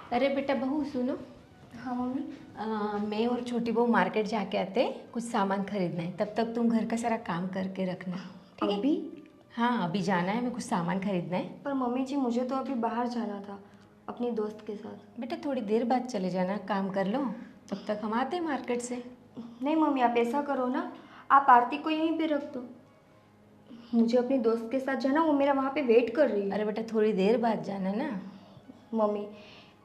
अरे बेटा बहू सुनो। हाँ मम्मी। मैं और छोटी बहू मार्केट जाके आते हैं, कुछ सामान खरीदना है। तब तक तुम घर का सारा काम करके रखना, ठीक है? अभी? हाँ अभी जाना है, मैं कुछ सामान खरीदना है। पर मम्मी जी मुझे तो अभी बाहर जाना था अपनी दोस्त के साथ। बेटा थोड़ी देर बाद चले जाना, काम कर लो, तब तक हम आते हैं मार्केट से। नहीं मम्मी, आप ऐसा करो ना, आप आरती को यहीं पे रख दो। मुझे अपनी दोस्त के साथ जाना, वो मेरा वहाँ पे वेट कर रही है। अरे बेटा थोड़ी देर बाद जाना ना। मम्मी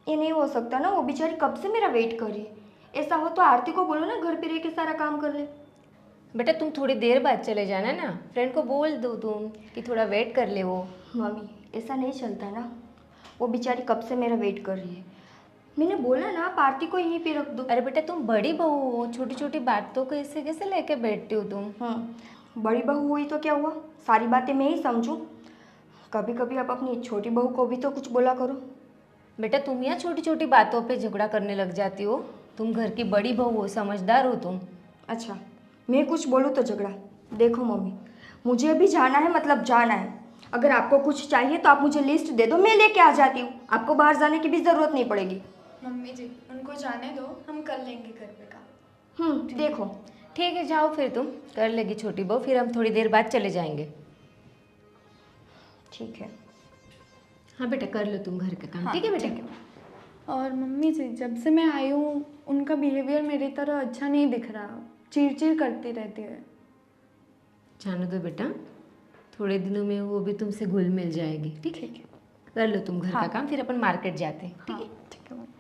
ये नहीं हो सकता ना, वो बेचारी कब से मेरा वेट कर रही है। ऐसा हो तो आरती को बोलो ना घर पे रह के सारा काम कर ले। बेटा तुम थोड़ी देर बाद चले जाना ना, फ्रेंड को बोल दो तुम कि थोड़ा वेट कर ले वो। मम्मी ऐसा नहीं चलता ना, वो बेचारी कब से मेरा वेट कर रही है। मैंने बोला ना आप आरती को यहीं पे रख दो। अरे बेटा तुम बड़ी बहू हो, छोटी छोटी बातों को ऐसे कैसे लेके बैठती हो तुम? बड़ी बहू हुई तो क्या हुआ, सारी बातें मैं ही समझूं। कभी कभी आप अपनी छोटी बहू को भी तो कुछ बोला करो। बेटा तुम यहाँ छोटी छोटी बातों पे झगड़ा करने लग जाती हो। तुम घर की बड़ी बहू हो, समझदार हो तुम। अच्छा मैं कुछ बोलूँ तो झगड़ा? देखो मम्मी, मुझे अभी जाना है, मतलब जाना है। अगर आपको कुछ चाहिए तो आप मुझे लिस्ट दे दो, मैं लेके आ जाती हूँ। आपको बाहर जाने की भी ज़रूरत नहीं पड़ेगी। मम्मी जी उनको जाने दो, हम कर लेंगे घर पे काम। देखो। ठीक है जाओ फिर, तुम कर लेगी छोटी बहू, फिर हम थोड़ी देर बाद चले जाएंगे। ठीक है। हाँ बेटा कर लो तुम घर का काम, हाँ, ठीक है बेटा? ठीक है। और मम्मी जी जब से मैं आई हूँ उनका बिहेवियर मेरी तरह अच्छा नहीं दिख रहा, चिड़चिड़ करती रहती है। जाने दो बेटा, थोड़े दिनों में वो भी तुमसे घुल मिल जाएगी, ठीक है? कर लो तुम घर का काम, फिर अपन मार्केट जाते हैं, ठीक है? ठीक है मम्मी।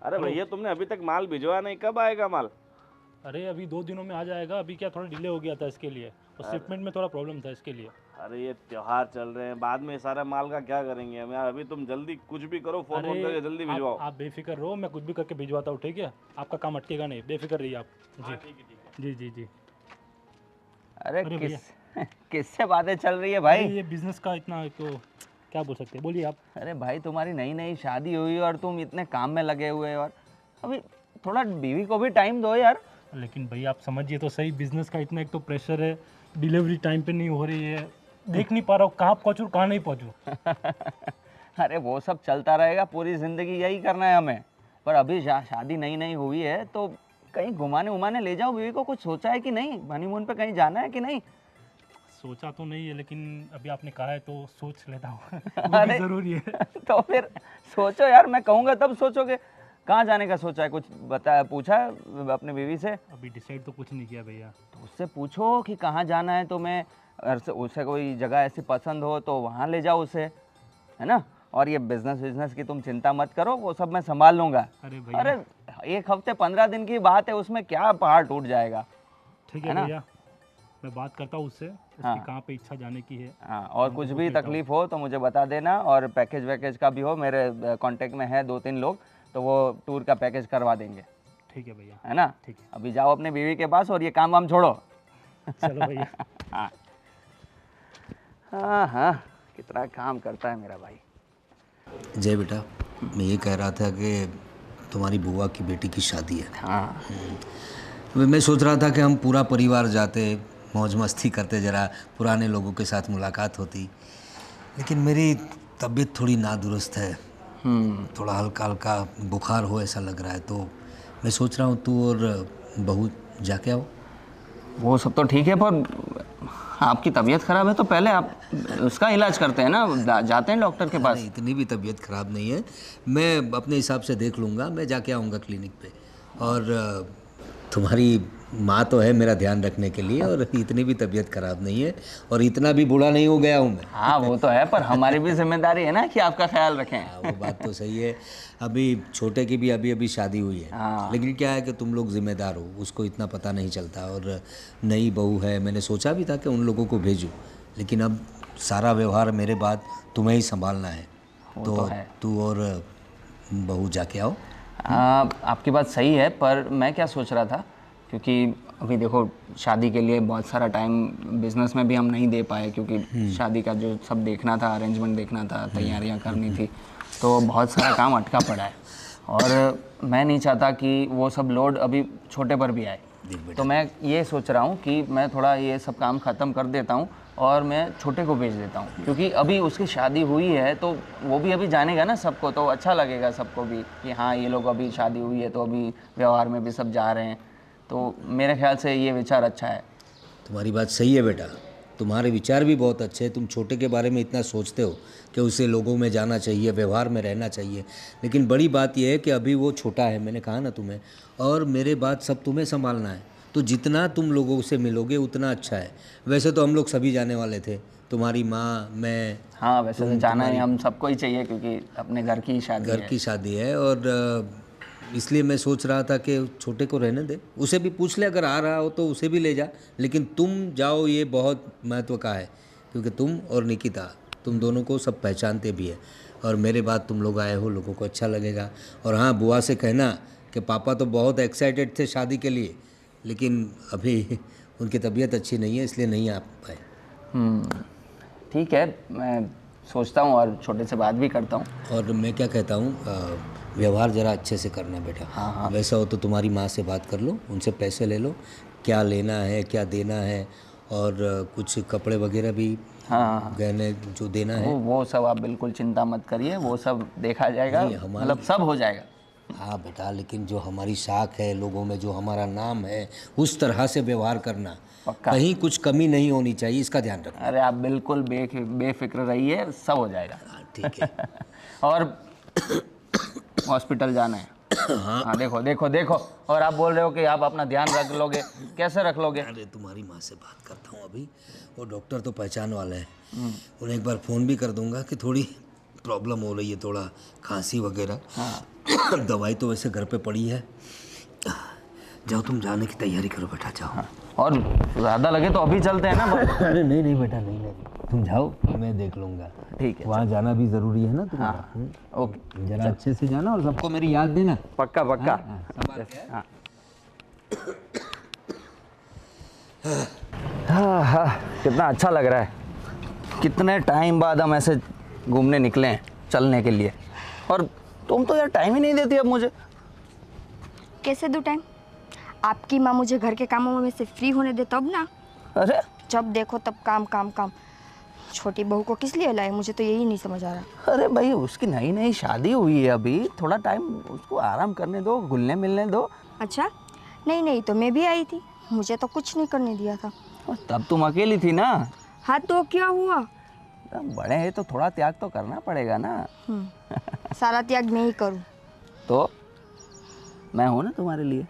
अरे भैया तुमने अभी तक माल भिजवा नहीं, कब आएगा माल? अरे अभी 2 दिनों में आ जाएगा। अभी क्या थोड़ा डिले हो गया था इसके लिए, और शिपमेंट में थोड़ा प्रॉब्लम था इसके लिए। अरे ये त्योहार चल रहे हैं, बाद में सारा माल का क्या करेंगे हम यार। अभी तुम जल्दी कुछ भी करो, फोन करके जल्दी भिजवाओ। आप बेफिक्र रहो, मैं कुछ भी करके भिजवाता हूँ, ठीक है? आपका काम अटकेगा नहीं, बेफिक्र रहिए आप। जी जी जी जी। अरे भैया। किससे बातें चल रही है भाई? ये बिजनेस का इतना तो क्या बोल सकते हैं, बोलिए आप। अरे भाई तुम्हारी नई नई शादी हुई और तुम इतने काम में लगे हुए हो, और अभी थोड़ा बीवी को भी टाइम दो यार। लेकिन भैया आप समझिए तो सही, बिजनेस का इतना एक तो प्रेशर है, डिलीवरी टाइम पे नहीं हो रही है, देख नहीं पा रहा हूँ कहाँ पहुँचूँ कहाँ नहीं पहुँचूँ। अरे वो सब चलता रहेगा, पूरी ज़िंदगी यही करना है हमें। पर अभी शादी नई नई हुई है तो कहीं घुमाने उमाने ले जाओ बीवी को। कुछ सोचा है कि नहीं? हनीमून पे कहीं जाना है कि नहीं? सोचा तो नहीं है, लेकिन अभी आपने कहा है तो सोच लेता हूँ। अरे ज़रूरी है। तो फिर सोचो यार, मैं कहूँगा तब सोचोगे। कहाँ जाने का सोचा है? कुछ बताया, पूछा है अपने बीवी से? अभी डिसाइड तो कुछ नहीं किया भैया। तो उससे पूछो कि कहाँ जाना है तुम्हें। अगर उसे कोई जगह ऐसी पसंद हो तो वहाँ ले जाओ उसे, है ना? और ये बिजनेस की तुम चिंता मत करो, वो सब मैं संभाल लूँगा। अरे भैया। अरे 1 हफ्ते 15 दिन की बात है, उसमें क्या पहाड़ टूट जाएगा। ठीक है ना? भैया, मैं बात करता हूँ उससे, उसकी हाँ। कहाँ पे इच्छा जाने की है। हाँ, और कुछ भी तकलीफ हो तो मुझे बता देना। और पैकेज वैकेज का भी हो, मेरे कांटेक्ट में है 2-3 लोग, तो वो टूर का पैकेज करवा देंगे। ठीक है भैया। है ना? ठीक है। अभी जाओ अपने बीवी के पास और ये काम वाम छोड़ो। चलो भैया। हाँ हाँ हाँ, कितना काम करता है मेरा भाई। जय बेटा, मैं ये कह रहा था कि तुम्हारी बुआ की बेटी की शादी है। हाँ। मैं सोच रहा था कि हम पूरा परिवार जाते, मौज मस्ती करते, ज़रा पुराने लोगों के साथ मुलाकात होती। लेकिन मेरी तबीयत थोड़ी नादुरुस्त है, थोड़ा हल्का हल्का बुखार हो ऐसा लग रहा है। तो मैं सोच रहा हूँ तू और बहू जाके आओ। वो सब तो ठीक है, पर आपकी तबीयत ख़राब है तो पहले आप उसका इलाज करते हैं ना, जाते हैं डॉक्टर के पास। नहीं, इतनी भी तबीयत ख़राब नहीं है, मैं अपने हिसाब से देख लूँगा। मैं जाके आऊँगा क्लिनिक पे। और तुम्हारी माँ तो है मेरा ध्यान रखने के लिए, और इतनी भी तबीयत ख़राब नहीं है, और इतना भी बूढ़ा नहीं हो गया हूँ मैं। हाँ वो तो है, पर हमारी भी जिम्मेदारी है ना कि आपका ख्याल रखें। हाँ, वो बात तो सही है। अभी छोटे की भी अभी शादी हुई है। हाँ। लेकिन क्या है कि तुम लोग जिम्मेदार हो, उसको इतना पता नहीं चलता। और नई बहू है, मैंने सोचा भी था कि उन लोगों को भेजूं, लेकिन अब सारा व्यवहार मेरे बाद तुम्हें ही संभालना है। तो तू और बहू जाके आओ। आपकी बात सही है, पर मैं क्या सोच रहा था, क्योंकि अभी देखो शादी के लिए बहुत सारा टाइम बिजनेस में भी हम नहीं दे पाए, क्योंकि शादी का जो सब देखना था, अरेंजमेंट देखना था, तैयारियां करनी थी, तो बहुत सारा काम अटका पड़ा है। और मैं नहीं चाहता कि वो सब लोड अभी छोटे पर भी आए। तो मैं ये सोच रहा हूँ कि मैं थोड़ा ये सब काम ख़त्म कर देता हूँ, और मैं छोटे को भेज देता हूँ, क्योंकि अभी उसकी शादी हुई है तो वो भी अभी जानेगा ना सबको, तो अच्छा लगेगा सबको भी कि हाँ ये लोग अभी शादी हुई है तो अभी व्यवहार में भी सब जा रहे हैं। तो मेरे ख्याल से ये विचार अच्छा है। तुम्हारी बात सही है बेटा, तुम्हारे विचार भी बहुत अच्छे हैं। तुम छोटे के बारे में इतना सोचते हो कि उसे लोगों में जाना चाहिए, व्यवहार में रहना चाहिए, लेकिन बड़ी बात यह है कि अभी वो छोटा है, मैंने कहा ना तुम्हें, और मेरे बाद सब तुम्हें संभालना है। तो जितना तुम लोगों से मिलोगे उतना अच्छा है। वैसे तो हम लोग सभी जाने वाले थे, तुम्हारी माँ, मैं। हाँ वैसे तो जाना है, हम सबको ही चाहिए क्योंकि अपने घर की शादी है। और इसलिए मैं सोच रहा था कि छोटे को रहने दे, उसे भी पूछ ले, अगर आ रहा हो तो उसे भी ले जा, लेकिन तुम जाओ ये बहुत महत्व का है, क्योंकि तुम और निकिता, तुम दोनों को सब पहचानते भी है, और मेरे बाद तुम लोग आए हो, लोगों को अच्छा लगेगा। और हाँ, बुआ से कहना कि पापा तो बहुत एक्साइटेड थे शादी के लिए, लेकिन अभी उनकी तबीयत अच्छी नहीं है, इसलिए नहीं आ पाए। ठीक है, मैं सोचता हूँ और छोटे से बात भी करता हूँ। और मैं क्या कहता हूँ, व्यवहार ज़रा अच्छे से करना बेटा। हाँ। वैसा हो तो तुम्हारी माँ से बात कर लो, उनसे पैसे ले लो, क्या लेना है क्या देना है, और कुछ कपड़े वगैरह भी, हाँ गहने जो देना है वो सब आप बिल्कुल चिंता मत करिए, वो सब देखा जाएगा, मतलब सब हो जाएगा। हाँ बेटा, लेकिन जो हमारी साख है, लोगों में जो हमारा नाम है, उस तरह से व्यवहार करना, कहीं कुछ कमी नहीं होनी चाहिए, इसका ध्यान रखना। अरे आप बिल्कुल बेफिक्र रहिए, सब हो जाएगा। ठीक है। और हॉस्पिटल जाना है। हाँ देखो देखो देखो, और आप बोल रहे हो कि आप अपना ध्यान रख लोगे, कैसे रख लोगे? अरे तुम्हारी माँ से बात करता हूँ अभी, वो डॉक्टर तो पहचान वाला है, उन्हें एक बार फ़ोन भी कर दूंगा कि थोड़ी प्रॉब्लम हो रही है, थोड़ा खांसी वगैरह। हाँ। दवाई तो वैसे घर पे पड़ी है। जाओ तुम जाने की तैयारी करो बेटा, जाओ। हाँ। और ज़्यादा लगे तो अभी चलते हैं ना। अरे नहीं नहीं बेटा, नहीं, तुम जाओ, मैं देख लूँगा। ठीक है, वहाँ जाना भी ज़रूरी है ना तुम्हारा। हाँ। ओके, जरा अच्छे से जाना और सबको मेरी याद देना। पक्का पक्का। हाँ, कितना अच्छा लग रहा है, कितने टाइम बाद हम ऐसे घूमने निकले हैं, चलने के लिए, और तुम तो यार टाइम ही नहीं देती अब मुझे। कैसे दूँ टाइम? आपकी माँ मुझे घर के कामों में से फ्री होने दे तब ना। अरे जब देखो तब काम काम काम। छोटी बहू को किस लिए लाए, मुझे तो यही नहीं समझ आ रहा। अरे भाई, उसकी नई नई शादी हुई है, अभी थोड़ा टाइम उसको आराम करने दो, घुलने मिलने दो। अच्छा, नहीं तो मैं भी आई थी, मुझे तो कुछ नहीं करने दिया था। तब तुम अकेली थी ना। हाँ तो क्या हुआ? बड़े हैं तो थोड़ा त्याग तो करना पड़ेगा ना। सारा त्याग मैं ही करूँ तो मैं हूँ ना तुम्हारे लिए,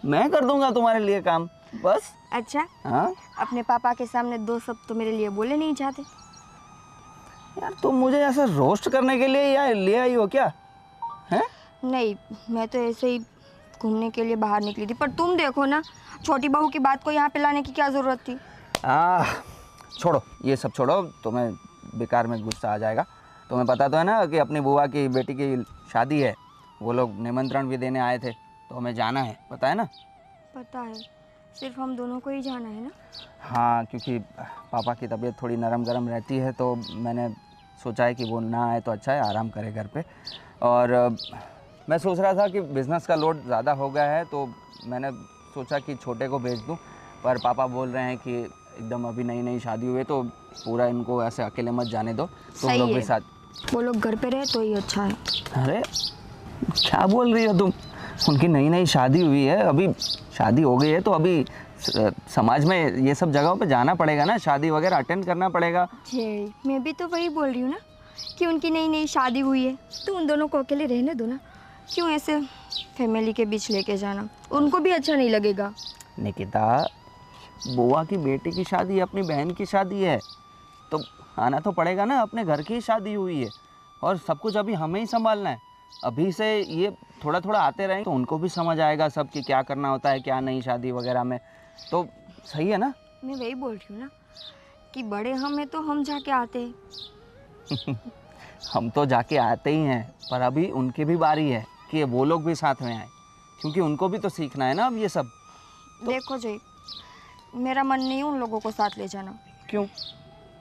मैं कर दूंगा तुम्हारे लिए काम, बस। अच्छा, हाँ अपने पापा के सामने दो शब्द तो मेरे लिए बोले नहीं चाहते? यार, तुम मुझे ऐसे रोस्ट करने के लिए या ले आई हो क्या? हैं? नहीं, मैं तो ऐसे ही घूमने के लिए बाहर निकली थी, पर तुम देखो ना, छोटी बहू की बात को यहाँ पे लाने की क्या ज़रूरत थी? छोड़ो, ये सब छोड़ो, तुम्हें बेकार में गुस्सा आ जाएगा। तुम्हें पता तो है ना कि अपनी बुआ की बेटी की शादी है, वो लोग निमंत्रण भी देने आए थे, तो हमें जाना है, पता है ना? पता है, सिर्फ हम दोनों को ही जाना है ना? हाँ, क्योंकि पापा की तबीयत थोड़ी नरम गरम रहती है, तो मैंने सोचा है कि वो ना आए तो अच्छा है, आराम करे घर पे। और मैं सोच रहा था कि बिज़नेस का लोड ज़्यादा हो गया है, तो मैंने सोचा कि छोटे को भेज दूं, पर पापा बोल रहे हैं कि एकदम अभी नई नई शादी हुई है तो पूरा इनको ऐसे अकेले मत जाने दो, तुम लोग भी साथ। वो लोग घर पे रहे तो ही अच्छा है। अरे क्या बोल रही हो तुम? उनकी नई नई शादी हुई है, अभी शादी हो गई है तो अभी समाज में ये सब जगहों पे जाना पड़ेगा ना, शादी वगैरह अटेंड करना पड़ेगा। जी, मैं भी तो वही बोल रही हूँ ना कि उनकी नई नई शादी हुई है तो उन दोनों को अकेले रहने दो ना, क्यों ऐसे फैमिली के बीच लेके जाना, उनको भी अच्छा नहीं लगेगा। निकिता, बुआ की बेटी की शादी, अपनी बहन की शादी है, तो आना तो पड़ेगा ना, अपने घर की शादी हुई है और सब कुछ अभी हमें ही संभालना है। अभी से ये थोड़ा थोड़ा आते रहें तो उनको भी समझ आएगा सब कि क्या करना होता है क्या नहीं शादी वगैरह में, तो सही है ना? मैं वही बोल रही हूँ ना कि बड़े हम हैं तो हम जाके आते हैं। हम तो जाके आते ही हैं, पर अभी उनकी भी बारी है कि वो लोग भी साथ में आए, क्योंकि उनको भी तो सीखना है ना अब ये सब। देखो जी, मेरा मन नहीं है उन लोगों को साथ ले जाना। क्यों,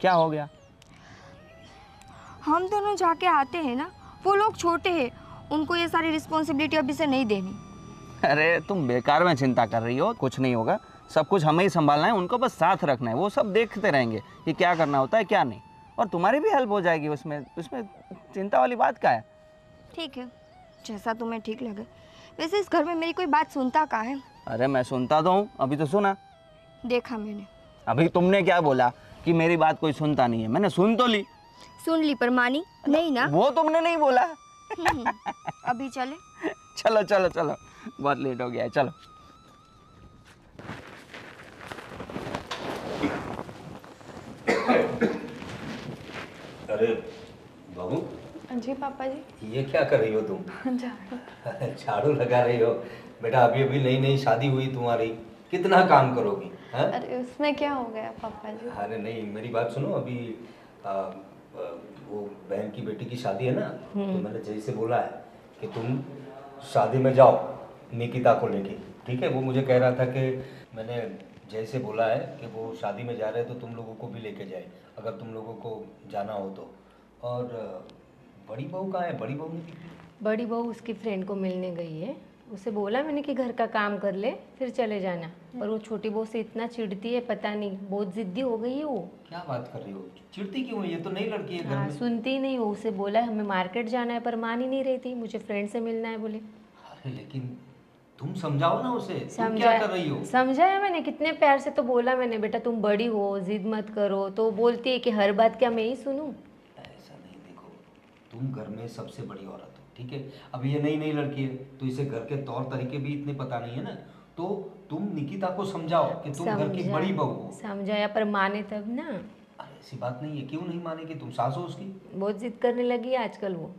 क्या हो गया? हम दोनों जाके आते हैं ना, वो लोग छोटे हैं, उनको ये सारी रिस्पॉन्सिबिलिटी अभी से नहीं देनी। अरे तुम बेकार में चिंता कर रही हो, कुछ नहीं होगा, सब कुछ हमें ही संभालना है, उनको बस साथ रखना है, वो सब देखते रहेंगे कि क्या करना होता है क्या नहीं, और तुम्हारी भी हेल्प हो जाएगी उसमें उसमें चिंता वाली बात क्या है। ठीक है, जैसा तुम्हें ठीक लगे। वैसे इस घर में मेरी कोई बात सुनता कहाँ है? अरे मैं सुनता तो हूँ, अभी तो सुना। देखा मैंने। अभी तुमने क्या बोला कि मेरी बात कोई सुनता नहीं है? मैंने सुन तो ली। सुन ली पर मानी नहीं ना? वो तुमने नहीं बोला। अभी चले? चलो चलो चलो, बहुत लेट हो गया है, चलो। अरे बहू, जी पापा जी। ये क्या कर रही हो तुम? झाड़ू। झाड़ू लगा रही हो? बेटा अभी अभी नई नई शादी हुई तुम्हारी, कितना काम करोगी? हाँ? अरे उसमें क्या हो गया पापा जी? अरे नहीं, मेरी बात सुनो। अभी वो बहन की बेटी की शादी है ना, तो मैंने जय से बोला है कि तुम शादी में जाओ निकिता को लेके, ठीक है? वो मुझे कह रहा था कि मैंने जय से बोला है कि वो शादी में जा रहे हैं तो तुम लोगों को भी लेके जाए, अगर तुम लोगों को जाना हो तो। और बड़ी बहू कहाँ है? बड़ी बहू नहीं दिख रही। बड़ी बहू उसकी फ्रेंड को मिलने गई है। उसे बोला मैंने कि घर का काम कर ले फिर चले जाना, पर वो छोटी बहू से इतना चिढ़ती है, पता नहीं, बहुत जिद्दी हो गई है वो। क्या बात कर रही हो? चिढ़ती क्यों है? ये तो नई लड़की है घर हाँ, में। सुनती ही नहीं वो। उसे बोला हमें मार्केट जाना है, पर मान ही नहीं रही थी। मुझे फ्रेंड से मिलना है बोले। अरे लेकिन तुम समझाओ ना उसे, तुम क्या कर रही हो? समझाया मैंने, कितने प्यार से तो बोला मैंने, बेटा तुम बड़ी हो, जिद मत करो। तो बोलती है कि हर बात क्या मैं ही सुनूं? ऐसा नहीं, देखो तुम घर में सबसे बड़ी औरत हो, ठीक है? अब ये नई नई लड़की है तो इसे घर के तौर तरीके भी इतने पता नहीं है ना, तो तुम निकिता को समझाओ कि तुम घर की बड़ी बहू हो। समझाया पर माने तब ना। अरे ऐसी बात नहीं है, क्यों नहीं मानेगी? तुम सास हो उसकी। बहुत जिद करने लगी है आजकल वो।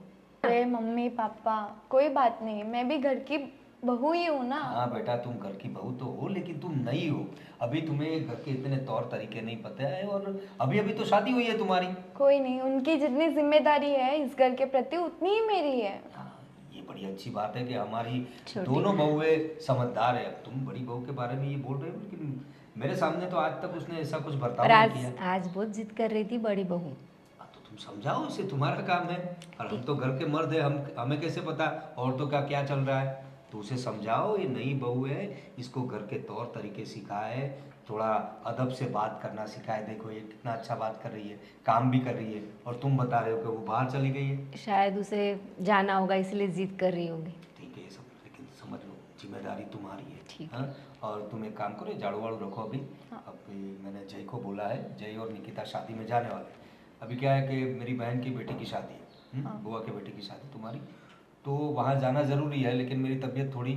अरे मम्मी पापा कोई बात नहीं, मैं भी घर की बहू ही हूँ ना। हाँ बेटा, तुम घर की बहू तो हो, लेकिन तुम नई हो, अभी तुम्हें घर के इतने तौर तरीके नहीं पता है, और अभी अभी तो शादी हुई है तुम्हारी। कोई नहीं, उनकी जितनी जिम्मेदारी है इस घर के प्रति उतनी ही मेरी है। हाँ, ये बड़ी अच्छी बात है कि हमारी दोनों बहुएं समझदार है। अब तुम बड़ी बहू के बारे में ये बोल रहे हो, लेकिन मेरे सामने तो आज तक उसने ऐसा कुछ बर्ताव पर नहीं किया। आज बहुत जिद कर रही थी बड़ी बहू। तो तुम समझाओ इसे, तुम्हारा काम है। और हम तो घर के मर्द है, हमें कैसे पता औरतों का क्या चल रहा है? तो उसे समझाओ, ये नई बहू है, इसको घर के तौर तरीके सिखाए, थोड़ा अदब से बात करना सिखाए। देखो ये कितना अच्छा बात कर रही है, काम भी कर रही है, और तुम बता रहे हो कि वो बाहर चली गई है। शायद उसे जाना होगा इसलिए जिद कर रही होगी। ठीक है ये सब, लेकिन समझ लो जिम्मेदारी तुम्हारी है। ठीक हाँ? और तुम एक काम करो, झाड़ू वाड़ू रखो अभी। अभी मैंने जय को बोला है, जय और निकिता शादी में जाने वाले। अभी क्या है कि मेरी बहन की बेटी की शादी है, बुआ के बेटी की शादी तुम्हारी, तो वहाँ जाना ज़रूरी है, लेकिन मेरी तबीयत थोड़ी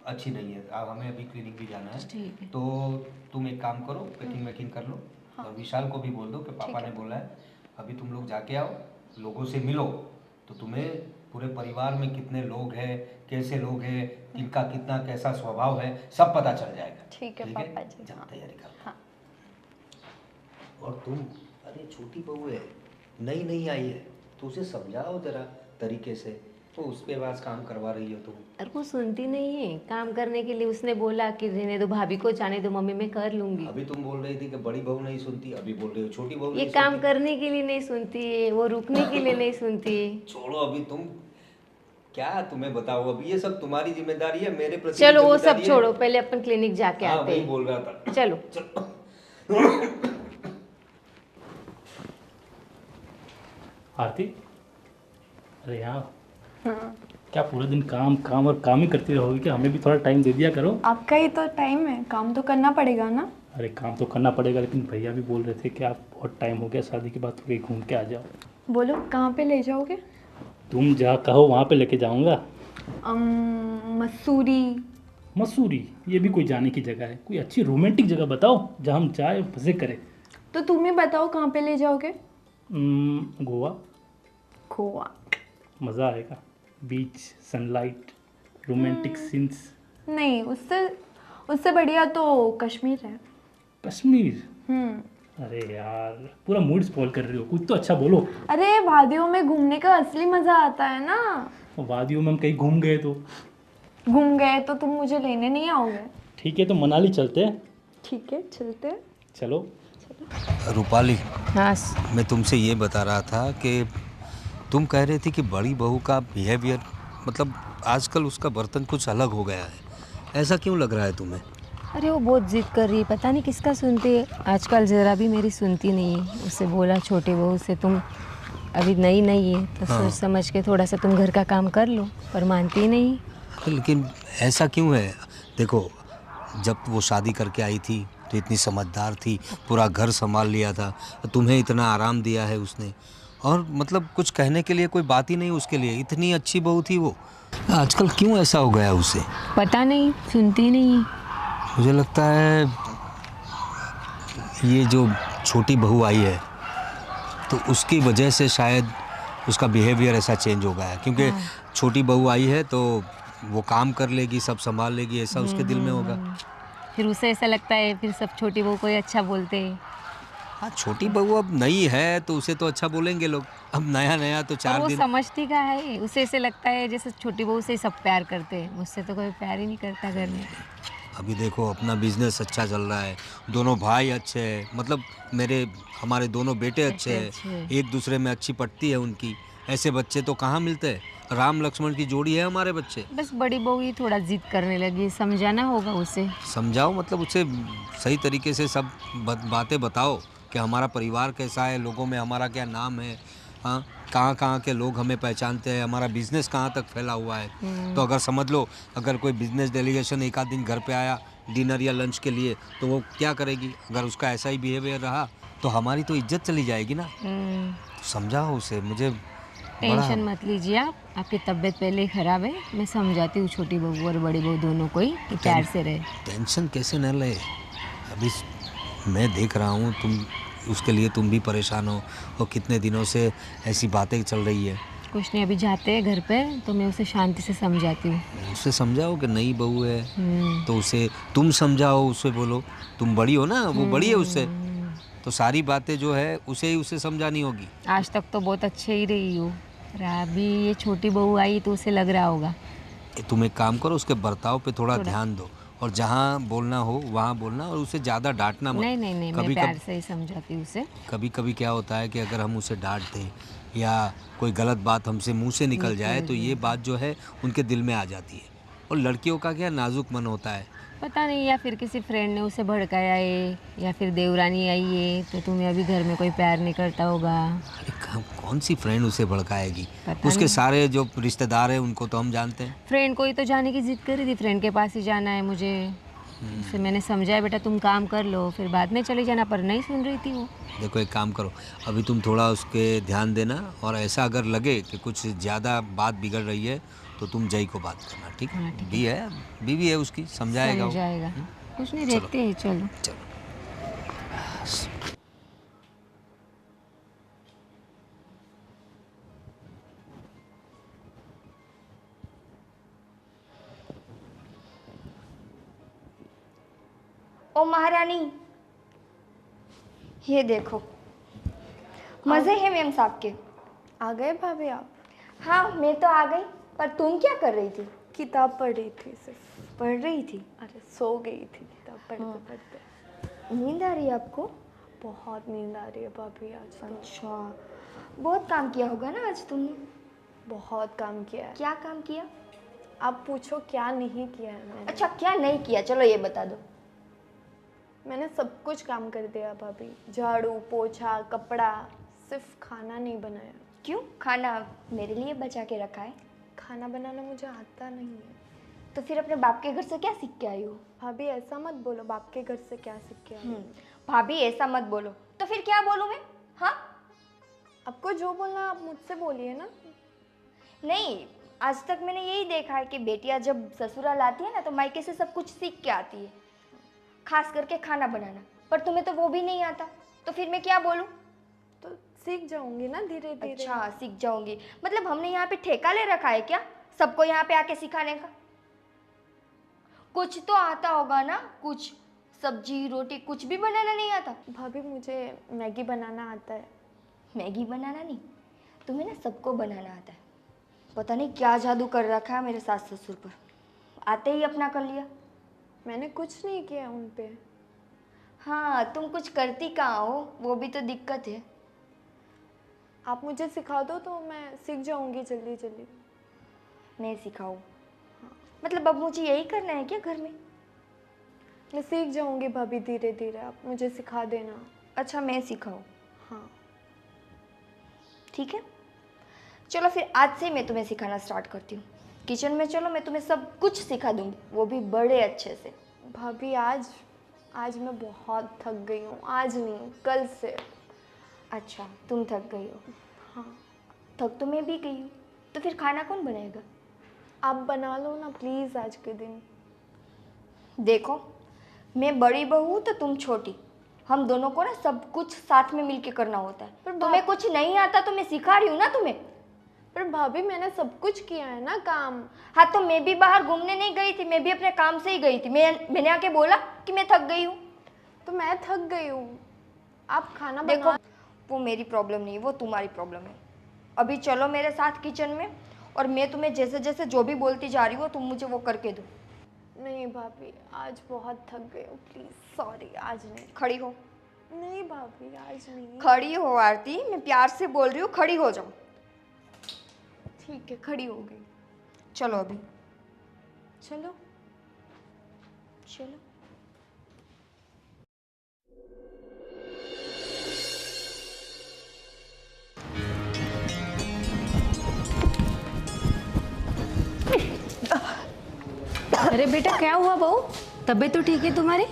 अच्छी नहीं है। अब हमें अभी क्लिनिक भी जाना है। ठीक है। तो तुम एक काम करो, पैकिंग वैकिंग कर लो, और विशाल को भी बोल दो कि पापा ने बोला है अभी तुम लोग जाके आओ, लोगों से मिलो, तो तुम्हें पूरे परिवार में कितने लोग हैं, कैसे लोग हैं, किनका कितना कैसा स्वभाव है, सब पता चल जाएगा। ठीक है पापा जी। जाओ तैयारी कर। हाँ। और तुम, अरे छोटी बहू है, नई नई आई है, तो उसे समझाओ जरा तरीके से। तो उसके पास काम करवा रही हो तुम। और वो सुनती नहीं है। काम करने के लिए उसने बोला कि रहने दो, भाभी को जाने दो, मम्मी मैं कर लूंगी। अभी तुम बोल रही थी कि बड़ी बहू नहीं सुनती, अभी बोल रही हो छोटी बहू ये नहीं काम सुनती। करने के लिए नहीं सुनती है, वो रुकने के लिए नहीं सुनती है। छोड़ो अभी तुम, क्या तुम्हें बताओ, अभी ये सब तुम्हारी जिम्मेदारी है, मेरे प्रति चलो वो जिम्मेदारी सब है। छोड़ो, पहले अपन क्लिनिक जाके हाँ, आते वही हैं। बोल रहा था। चलो। आरती, अरे यहाँ क्या पूरा दिन काम काम और काम ही करती रहोगी? क्या हमें भी थोड़ा टाइम दे दिया करो। आपका ही तो टाइम है, काम तो करना पड़ेगा ना। अरे काम तो करना पड़ेगा, लेकिन भैया भी बोल रहे थे कि आप बहुत टाइम हो गया शादी के बाद, तो कहीं घूम के आ जाओ। बोलो कहाँ पे ले जाओगे? तुम जहाँ कहो वहाँ पे लेके जाऊँगा। मसूरी। मसूरी? ये भी कोई जाने की जगह है? कोई अच्छी रोमांटिक जगह बताओ जहाँ हम जाए मज़े करें। तो तुम ही बताओ कहाँ पे ले जाओगे? गोवा। गोवा मज़ा आएगा, बीच, सनलाइट, रोमांटिक सीन्स। नहीं, उससे बढ़िया तो कश्मीर है। कश्मीर? अरे यार पूरा मूड स्पॉइल कर रही हो, कुछ तो अच्छा बोलो। अरे वादियों में घूमने का असली मजा आता है ना। वादियों में हम कहीं घूम गए तो? घूम गए तो तुम मुझे लेने नहीं आओगे? ठीक है तो मनाली चलते हैं। ठीक है चलते हैं। चलो। रूपाली, हाँ। मैं तुमसे ये बता रहा था कि तुम कह रही थी कि बड़ी बहू का बिहेवियर, मतलब आजकल उसका बर्तन कुछ अलग हो गया है, ऐसा क्यों लग रहा है तुम्हें? अरे वो बहुत जिद कर रही है, पता नहीं किसका सुनती है। आजकल ज़रा भी मेरी सुनती नहीं है। उससे बोला छोटे बहू से, तुम अभी नई नई है तो सोच समझ के थोड़ा सा तुम घर का काम कर लो, पर मानती ही नहीं। लेकिन ऐसा क्यों है? देखो, जब वो शादी करके आई थी तो इतनी समझदार थी, पूरा घर संभाल लिया था, तुम्हें इतना आराम दिया है उसने, और मतलब कुछ कहने के लिए कोई बात ही नहीं उसके लिए। इतनी अच्छी बहू थी वो, आजकल क्यों ऐसा हो गया उसे? पता नहीं, सुनती नहीं है। मुझे लगता है ये जो छोटी बहू आई है तो उसकी वजह से शायद उसका बिहेवियर ऐसा चेंज हो गया है, क्योंकि छोटी बहू आई है तो वो काम कर लेगी, सब संभाल लेगी, ऐसा उसके दिल में होगा। फिर उसे ऐसा लगता है, फिर सब छोटी बहू को ही अच्छा बोलते हैं। हाँ, छोटी बहू अब नई है तो उसे तो अच्छा बोलेंगे लोग। अब नया नया तो और 4 वो दिन। समझती का है, उसे ऐसे लगता है जैसे छोटी बहू से ही सब प्यार करते हैं, मुझसे तो कोई प्यार ही नहीं करता घर में। अभी देखो, अपना बिजनेस अच्छा चल रहा है, दोनों भाई अच्छे हैं, मतलब हमारे दोनों बेटे अच्छे हैं, एक दूसरे में अच्छी पटती है उनकी। ऐसे बच्चे तो कहाँ मिलते हैं? राम लक्ष्मण की जोड़ी है हमारे बच्चे। बस बड़ी बहू ही थोड़ा जिद करने लगी, समझाना होगा उसे। समझाओ, मतलब उसे सही तरीके से सब बातें बताओ कि हमारा परिवार कैसा है, लोगों में हमारा क्या नाम है, हाँ, कहाँ कहाँ के लोग हमें पहचानते हैं, हमारा बिजनेस कहाँ तक फैला हुआ है। तो अगर समझ लो, अगर कोई बिजनेस डेलीगेशन एक आध दिन घर पे आया डिनर या लंच के लिए, तो वो क्या करेगी? अगर उसका ऐसा ही बिहेवियर रहा तो हमारी तो इज्जत चली जाएगी ना। समझाओ उसे। मुझे टेंशन मत लीजिए आप, आपकी तबीयत पहले ही ख़राब है। मैं समझाती हूँ छोटी बहू और बड़ी बहू दोनों को ही कि प्यार से रहे। टेंशन कैसे न ले? अभी मैं देख रहा हूँ उसके लिए तुम भी परेशान हो, और कितने दिनों से ऐसी बातें चल रही है। कुछ नहीं, अभी जाते हैं घर पे तो मैं उसे शांति से समझाती हूँ। उसे समझाओ कि नई बहू है तो उसे तुम समझाओ, उसे बोलो तुम बड़ी हो ना, वो बड़ी है उससे, तो सारी बातें जो है उसे समझानी होगी। आज तक तो बहुत अच्छे ही रही हूँ, पर अभी ये छोटी बहू आई तो उसे लग रहा होगा। तुम एक काम करो, उसके बर्ताव पे थोड़ा ध्यान दो, और जहाँ बोलना हो वहाँ बोलना, और उसे ज़्यादा डांटना मत। नहीं, मैं प्यार से ही समझाती हूँ उसे। कभी कभी क्या होता है कि अगर हम उसे डांट दें या कोई गलत बात हमसे मुंह से निकल जाए तो ये बात जो है उनके दिल में आ जाती है, और लड़कियों का क्या नाजुक मन होता है। पता नहीं, या फिर किसी फ्रेंड ने उसे भड़काया है, या फिर देवरानी आई है तो तुम्हें अभी घर में कोई प्यार नहीं करता होगा। अरे कौन सी फ्रेंड उसे भड़काएगी? पता उसके नहीं। सारे जो रिश्तेदार हैं उनको तो हम जानते हैं। फ्रेंड को ही तो जाने की जिद कर रही थी, फ्रेंड के पास ही जाना है मुझे। उसे मैंने समझाया, बेटा तुम काम कर लो फिर बाद में चले जाना, पर नहीं सुन रही थी वो। देखो, एक काम करो, अभी तुम थोड़ा उसके ध्यान देना, और ऐसा अगर लगे कि कुछ ज़्यादा बात बिगड़ रही है तो तुम जय को बात करना, ठीक है? बीवी है उसकी, समझाएगा वो। समझाएगा। कुछ नहीं, देखते हैं, चलो। चलो। ओ महारानी, ये देखो, मज़े हैं मैम साहब के। आ गए भाभी आप? हाँ, मैं तो आ गई, पर तुम क्या कर रही थी? किताब पढ़ रही थी सिर्फ। पढ़ रही थी? अरे सो गई थी किताब पढ़ते पढ़ते। नींद आ रही है आपको? बहुत नींद आ रही है भाभी आज तो। अच्छा, बहुत काम किया होगा ना आज तुमने? बहुत काम किया है। क्या काम किया? आप पूछो क्या नहीं किया है मैंने। अच्छा, क्या नहीं किया, चलो ये बता दो। मैंने सब कुछ काम कर दिया भाभी, झाड़ू पोछा कपड़ा, सिर्फ खाना नहीं बनाया। क्यों? खाना मेरे लिए बचा के रखा है? खाना बनाना मुझे आता नहीं है। तो फिर अपने बाप के घर से क्या सीख के आई हो? भाभी ऐसा मत बोलो, बाप के घर से क्या सीख के आई हूँ। भाभी ऐसा मत बोलो, तो फिर क्या बोलूँ मैं? हाँ, आपको जो बोलना है आप मुझसे बोलिए ना। नहीं, आज तक मैंने यही देखा है कि बेटियां जब ससुराल आती है ना तो मायके से सब कुछ सीख के आती है, खास करके खाना बनाना। पर तुम्हें तो वो भी नहीं आता, तो फिर मैं क्या बोलूँ? तो सीख जाऊंगी ना धीरे धीरे। अच्छा, सीख जाऊंगी? मतलब हमने यहाँ पे ठेका ले रखा है क्या सबको यहाँ पे आके सिखाने का? कुछ तो आता होगा ना, कुछ सब्जी रोटी कुछ भी बनाना नहीं आता? भाभी मुझे मैगी बनाना आता है। मैगी बनाना नहीं, तुम्हें ना सबको बनाना आता है। पता नहीं क्या जादू कर रखा है मेरे सास ससुर पर, आते ही अपना कर लिया। मैंने कुछ नहीं किया उन पे। हाँ, तुम कुछ करती कहाँ हो, वो भी तो दिक्कत है। आप मुझे सिखा दो तो मैं सीख जाऊंगी जल्दी जल्दी। मैं सिखाऊँ? मतलब अब मुझे यही करना है क्या घर में? मैं सीख जाऊंगी भाभी धीरे धीरे, आप मुझे सिखा देना। अच्छा मैं सिखाऊँ? हाँ ठीक है, चलो फिर आज से मैं तुम्हें सिखाना स्टार्ट करती हूँ। किचन में चलो, मैं तुम्हें सब कुछ सिखा दूँगी, वो भी बड़े अच्छे से। भाभी आज मैं बहुत थक गई हूँ, आज नहीं कल से। अच्छा तुम थक गई हो? हाँ थक तो मैं भी गई हूँ, तो फिर खाना कौन बनाएगा? आप बना लो ना प्लीज़ आज के दिन। देखो, मैं बड़ी बहू हूँ तो तुम छोटी, हम दोनों को ना सब कुछ साथ में मिलके करना होता है। पर तुम्हें कुछ नहीं आता तो मैं सिखा रही हूँ ना तुम्हें। पर भाभी मैंने सब कुछ किया है ना काम। हाँ तो मैं भी बाहर घूमने नहीं गई थी, मैं भी अपने काम से ही गई थी। मैंने आके बोला कि मैं थक गई हूँ? तो मैं थक गई हूँ, आप खाना देखो, बना। वो मेरी प्रॉब्लम नहीं है, वो तुम्हारी प्रॉब्लम है। अभी चलो मेरे साथ किचन में, और मैं तुम्हें जैसे जैसे जो भी बोलती जा रही हो तुम मुझे वो करके दो। नहीं भाभी आज बहुत थक गई हूँ, प्लीज़ सॉरी, आज नहीं। खड़ी हो। नहीं भाभी आज नहीं। खड़ी हो आरती, मैं प्यार से बोल रही हूँ, खड़ी हो जाओ। ठीक है खड़ी हो गई। चलो अभी चलो चलो। अरे बेटा क्या हुआ बहू, तबीयत तो ठीक है तुम्हारी?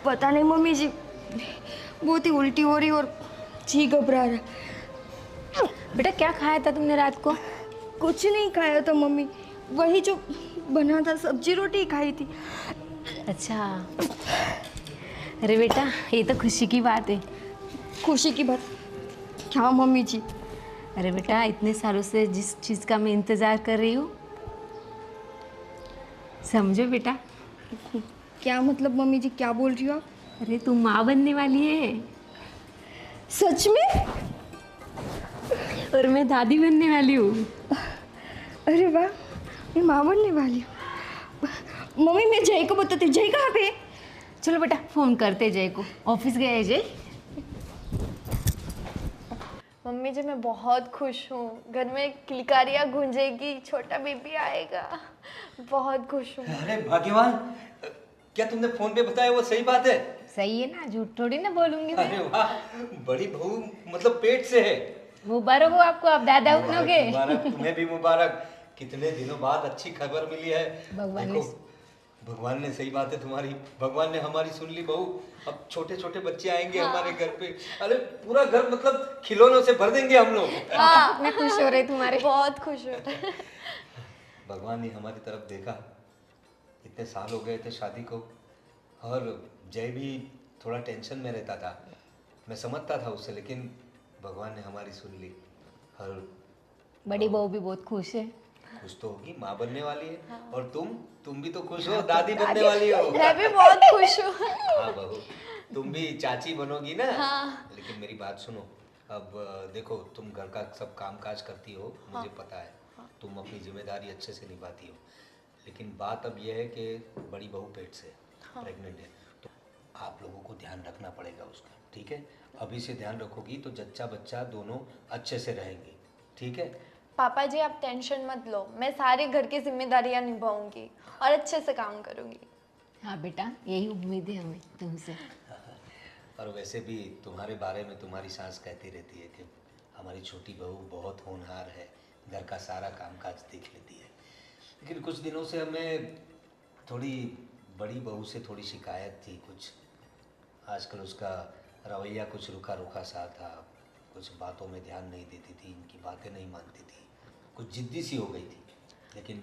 पता नहीं मम्मी जी, बहुत ही उल्टी हो रही और जी घबरा रहा। बेटा क्या खाया था तुमने रात को? कुछ नहीं खाया था मम्मी, वही जो बना था, सब्जी रोटी खाई थी। अच्छा, अरे बेटा ये तो खुशी की बात है। खुशी की बात क्या मम्मी जी? अरे बेटा इतने सालों से जिस चीज़ का मैं इंतज़ार कर रही हूँ, समझो बेटा। क्या मतलब मम्मी जी, क्या बोल रही हो आप? अरे तुम माँ बनने वाली है। सच में? और मैं दादी बनने वाली हूँ। अरे वाह, मैं माँ बनने वाली हूँ। मम्मी मैं जय को बताती हूँ। जय कहाँ पे है? चलो बेटा फ़ोन करते जय को। ऑफिस गया है जय? मम्मी जी मैं बहुत खुश हूँ, घर में किलकारियाँ गूंजेगी, छोटा बेबी आएगा, बहुत खुश हूँ। अरे भाग्यवान, क्या तुमने फोन पे बताया वो सही बात है? सही है ना, झूठ थोड़ी ना बोलूंगी मैं। अरे वाह, बड़ी बहू मतलब पेट से है। मुबारक हो आपको, आप दादा बनोगे। मुबारक, तुम्हें भी मुबारक। कितने दिनों बाद अच्छी खबर मिली है। भगवान देखो, भगवान ने सही बात है तुम्हारी, भगवान ने हमारी सुन ली बहू। अब छोटे छोटे बच्चे आएंगे हमारे घर पे, अरे पूरा घर मतलब खिलौनों से भर देंगे हम लोग। हाँ मैं खुश हो रही तुम्हारे। बहुत खुश हूँ। भगवान ने हमारी तरफ देखा। इतने साल हो गए थे शादी को, और जय भी थोड़ा टेंशन में रहता था, मैं समझता था उससे, लेकिन भगवान ने हमारी सुन ली। और बड़ी बहू भी बहुत खुश है। खुश तो होगी, माँ बनने वाली है। और तुम भी तो खुश हो, दादी बनने वाली हो। मैं भी बहुत खुश हूँ। हाँ बहू, तुम भी चाची बनोगी ना। लेकिन मेरी बात सुनो, अब देखो तुम घर का सब काम काज करती हो, मुझे पता है तुम अपनी जिम्मेदारी अच्छे से निभाती हो, लेकिन बात अब यह है कि बड़ी बहू पेट से प्रेग्नेंट है, तो आप लोगों को ध्यान रखना पड़ेगा उसका, ठीक है? अभी से ध्यान रखोगी तो जच्चा बच्चा दोनों अच्छे से रहेंगे, ठीक है? पापा जी आप टेंशन मत लो, मैं सारी घर की जिम्मेदारियां निभाऊंगी और अच्छे से काम करूंगी। हाँ बेटा यही उम्मीद है हमें तुमसे। और वैसे भी तुम्हारे बारे में तुम्हारी सास कहती रहती है कि हमारी छोटी बहू बहुत होनहार है, घर का सारा कामकाज देख लेती है। लेकिन कुछ दिनों से हमें थोड़ी बड़ी बहू से थोड़ी शिकायत थी, कुछ आजकल उसका रवैया कुछ रुखा रुखा सा था, कुछ बातों में ध्यान नहीं देती थी, इनकी बातें नहीं मानती थी, कुछ जिद्दी सी हो गई थी। लेकिन